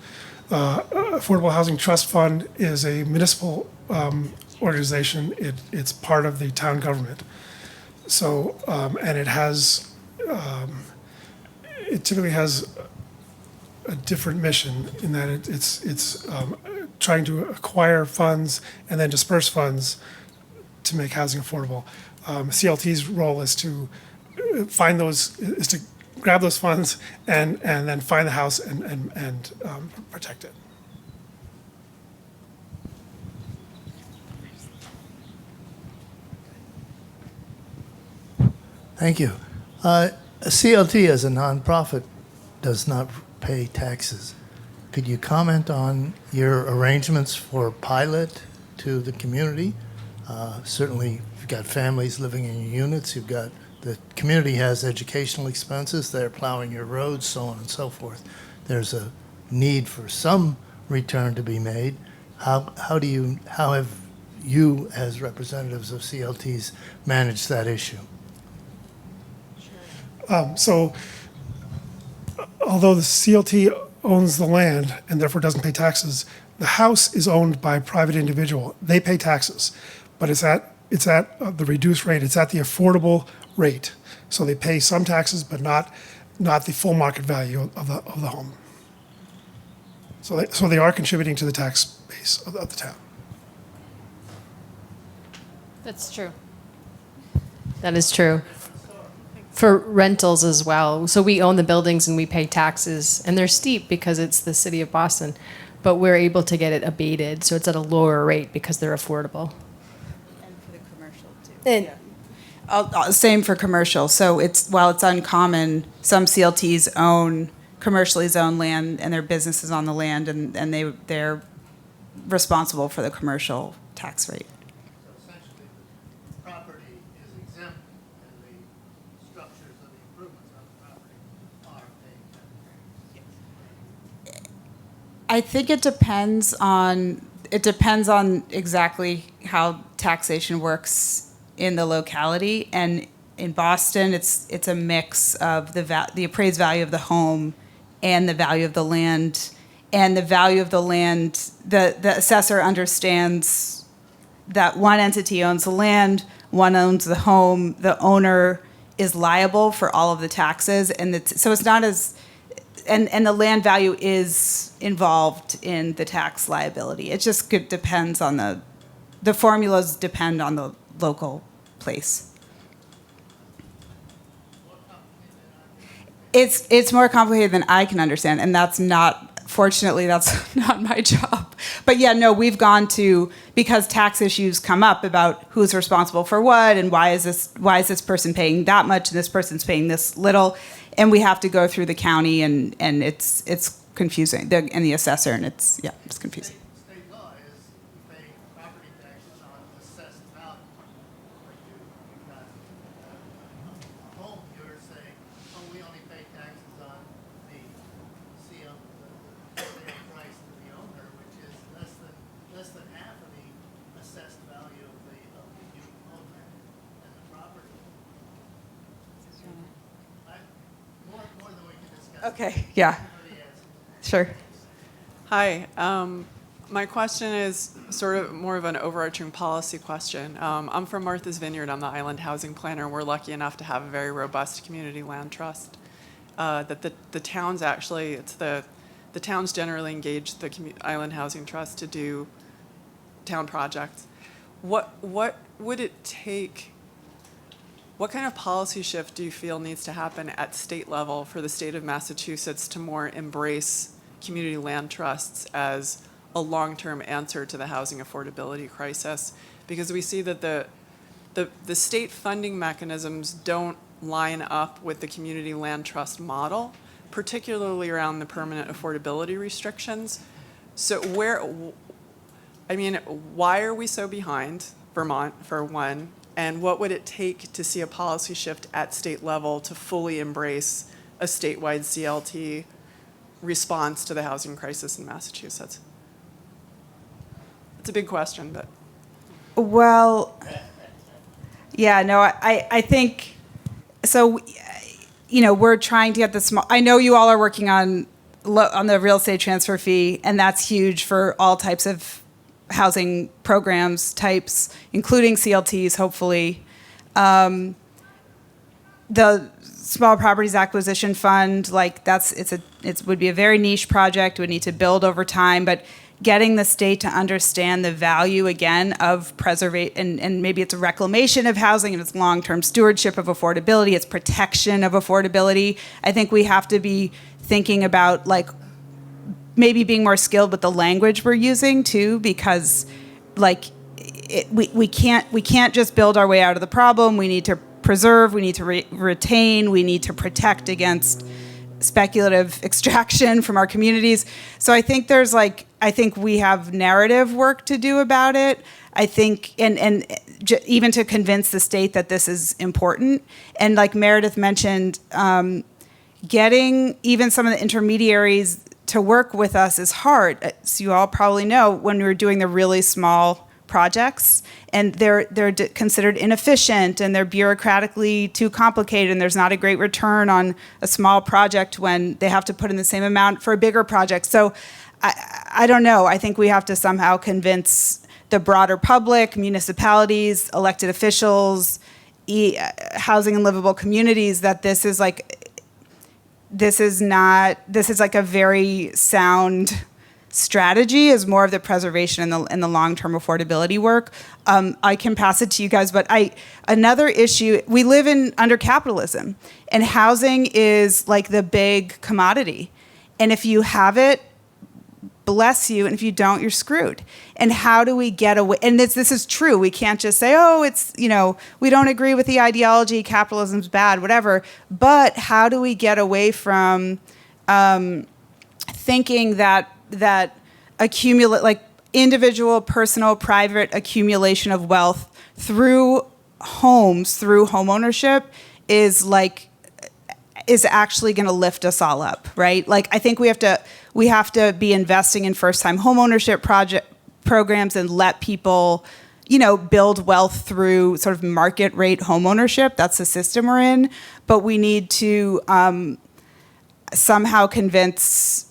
Affordable Housing Trust Fund is a municipal organization. It's part of the town government. So, and it typically has a different mission in that it's trying to acquire funds and then disperse funds to make housing affordable. CLT's role is to grab those funds and then find the house and protect it. Thank you. CLT as a nonprofit does not pay taxes. Could you comment on your arrangements for pilot to the community? Certainly, you've got families living in your units. The community has educational expenses. They're plowing your roads, so on and so forth. There's a need for some return to be made. How have you, as representatives of CLTs, managed that issue? So, although the CLT owns the land and therefore doesn't pay taxes, the house is owned by a private individual. They pay taxes, but it's at the reduced rate. It's at the affordable rate. So they pay some taxes, but not the full market value of the home. So they are contributing to the tax base of the town. That's true. That is true. For rentals as well. So we own the buildings and we pay taxes, and they're steep because it's the city of Boston, but we're able to get it abated, so it's at a lower rate because they're affordable. And for the commercial too. Same for commercial. So while it's uncommon, some CLTs own commercially zoned land and their businesses on the land, and they're responsible for the commercial tax rate. I think it depends on exactly how taxation works in the locality. And in Boston, it's a mix of the appraised value of the home and the value of the land. And the value of the land, the assessor understands that one entity owns the land, one owns the home, the owner is liable for all of the taxes, so it's not as. And the land value is involved in the tax liability. It just depends on the formulas depend on the local place. It's more complicated than I can understand, and fortunately, that's not my job. But yeah, no, we've gone to, because tax issues come up about who's responsible for what and why is this person paying that much and this person's paying this little. And we have to go through the county, and it's confusing, and the assessor, and it's confusing. State law is you pay property taxes on assessed value. You've got a home, you're saying, oh, we only pay taxes on the sale price to the owner, which is less than half of the assessed value of the owner and the property. More than we can discuss. Okay, yeah. Sure. Hi. My question is sort of more of an overarching policy question. I'm from Martha's Vineyard. I'm the island housing planner. We're lucky enough to have a very robust community land trust. That the towns actually, the towns generally engage the island housing trust to do town projects. What would it take? What kind of policy shift do you feel needs to happen at state level for the state of Massachusetts to more embrace community land trusts as a long-term answer to the housing affordability crisis? Because we see that the state funding mechanisms don't line up with the community land trust model, particularly around the permanent affordability restrictions. So why are we so behind, Vermont, for one? And what would it take to see a policy shift at state level to fully embrace a statewide CLT response to the housing crisis in Massachusetts? It's a big question, but. Well, yeah, no, I think, so we're trying to get the small. I know you all are working on the real estate transfer fee, and that's huge for all types of housing programs types, including CLTs, hopefully. The Small Properties Acquisition Fund, like it would be a very niche project, would need to build over time, but getting the state to understand the value again of and maybe it's a reclamation of housing and it's long-term stewardship of affordability, it's protection of affordability. I think we have to be thinking about like maybe being more skilled with the language we're using too, because like we can't just build our way out of the problem. We need to preserve, we need to retain, we need to protect against speculative extraction from our communities. So I think I think we have narrative work to do about it. I think, and even to convince the state that this is important. And like Meredith mentioned, getting even some of the intermediaries to work with us is hard. As you all probably know, when we were doing the really small projects, and they're considered inefficient and they're bureaucratically too complicated, and there's not a great return on a small project when they have to put in the same amount for a bigger project. So I don't know. I think we have to somehow convince the broader public, municipalities, elected officials, housing and livable communities that this is like a very sound strategy, is more of the preservation and the long-term affordability work. I can pass it to you guys, but another issue, we live under capitalism, and housing is like the big commodity. And if you have it, bless you, and if you don't, you're screwed. And how do we get away? And this is true. We can't just say, oh, it's, we don't agree with the ideology, capitalism's bad, whatever. But how do we get away from thinking that individual, personal, private accumulation of wealth through homes, through home ownership is actually going to lift us all up, right? Like, I think we have to be investing in first-time home ownership programs and let people, build wealth through sort of market rate home ownership. That's the system we're in. But we need to somehow convince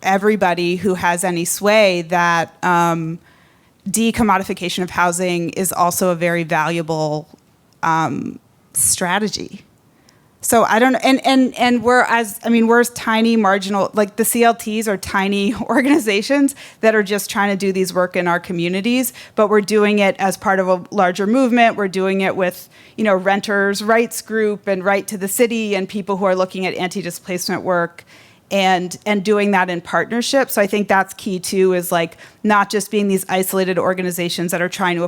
everybody who has any sway that decommodification of housing is also a very valuable strategy. So I don't know, and we're tiny marginal, like the CLTs are tiny organizations that are just trying to do these work in our communities, but we're doing it as part of a larger movement. We're doing it with, renters' rights group and Right to the City and people who are looking at anti-displacement work and doing that in partnership. So I think that's key too, is like not just being these isolated organizations that are trying to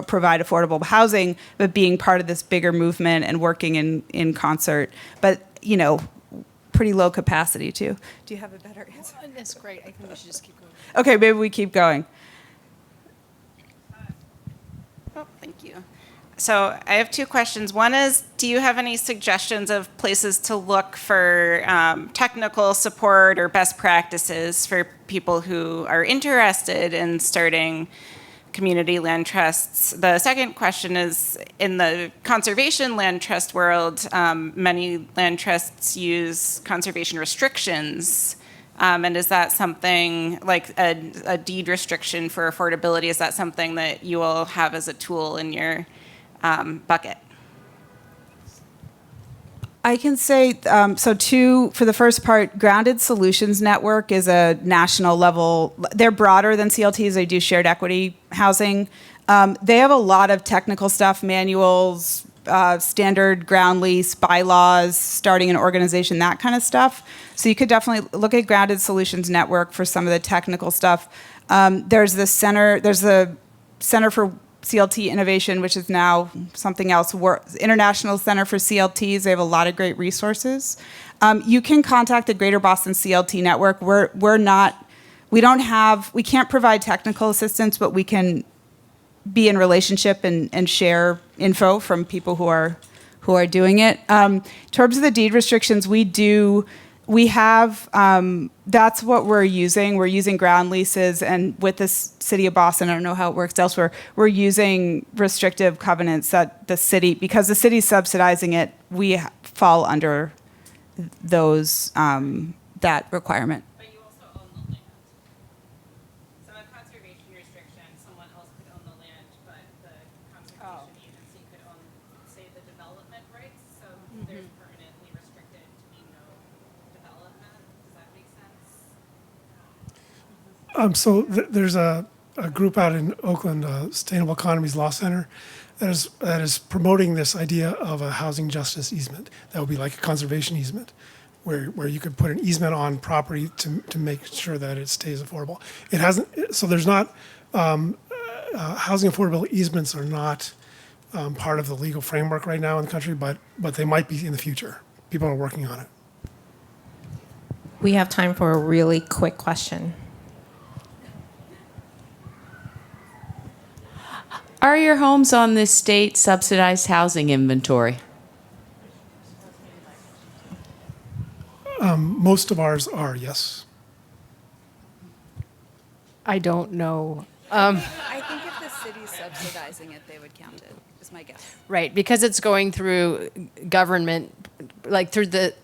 provide affordable housing, but being part of this bigger movement and working in concert. But, pretty low capacity too. Do you have a better answer? That's great. I think we should just keep going. Okay, maybe we keep going. Thank you. So I have two questions. One is, do you have any suggestions of places to look for technical support or best practices for people who are interested in starting community land trusts? The second question is, in the conservation land trust world, many land trusts use conservation restrictions. And is that something like a deed restriction for affordability? Is that something that you all have as a tool in your bucket? I can say, for the first part, Grounded Solutions Network is a national level. They're broader than CLTs. They do shared equity housing. They have a lot of technical stuff, manuals, standard ground lease, bylaws, starting an organization, that kind of stuff. So you could definitely look at Grounded Solutions Network for some of the technical stuff. There's the Center for CLT Innovation, which is now something else, International Center for CLTs. They have a lot of great resources. You can contact the Greater Boston CLT Network. We can't provide technical assistance, but we can be in relationship and share info from people who are doing it. In terms of the deed restrictions, that's what we're using. We're using ground leases, and with the city of Boston, I don't know how it works elsewhere, we're using restrictive covenants that because the city's subsidizing it, we fall under those that requirement. But you also own the land. So a conservation restriction, someone else could own the land, but the conservation agency could own, say, the development rights. So there's permanently restricted to be no development. Does that make sense? So there's a group out in Oakland, Sustainable Economies Law Center, that is promoting this idea of a housing justice easement. That would be like a conservation easement, where you could put an easement on property to make sure that it stays affordable. It hasn't. So there's not housing affordable easements are not part of the legal framework right now in the country, but they might be in the future. People are working on it. We have time for a really quick question. Are your homes on this state subsidized housing inventory? Most of ours are, yes. I don't know. I think if the city's subsidizing it, they would count it, is my guess. Right, because it's going through government, like through the,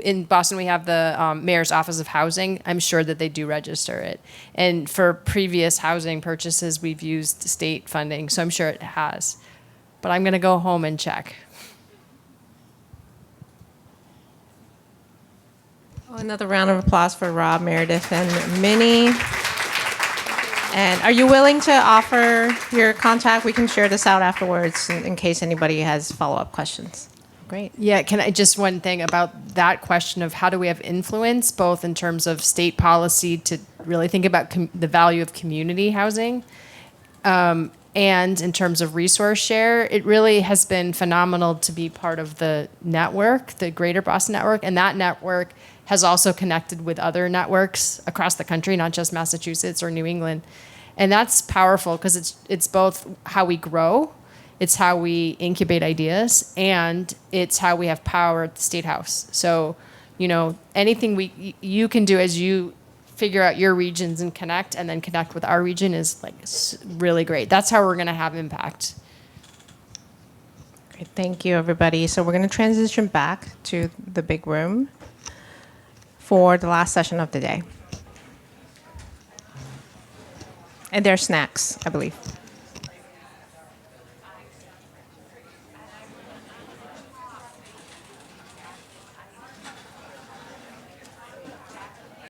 in Boston, we have the Mayor's Office of Housing. I'm sure that they do register it. And for previous housing purchases, we've used state funding, so I'm sure it has. But I'm going to go home and check. Another round of applause for Rob, Meredith, and Minnie. And are you willing to offer your contact? We can share this out afterwards in case anybody has follow-up questions. Great. Yeah, can I just one thing about that question of how do we have influence, both in terms of state policy to really think about the value of community housing, and in terms of resource share. It really has been phenomenal to be part of the network, the Greater Boston Network, and that network has also connected with other networks across the country, not just Massachusetts or New England. And that's powerful because it's both how we grow, it's how we incubate ideas, and it's how we have power at the State House. So, you know, anything you can do as you figure out your regions and then connect with our region is like really great. That's how we're going to have impact. Great. Thank you, everybody. So we're going to transition back to the big room for the last session of the day. And there are snacks, I believe.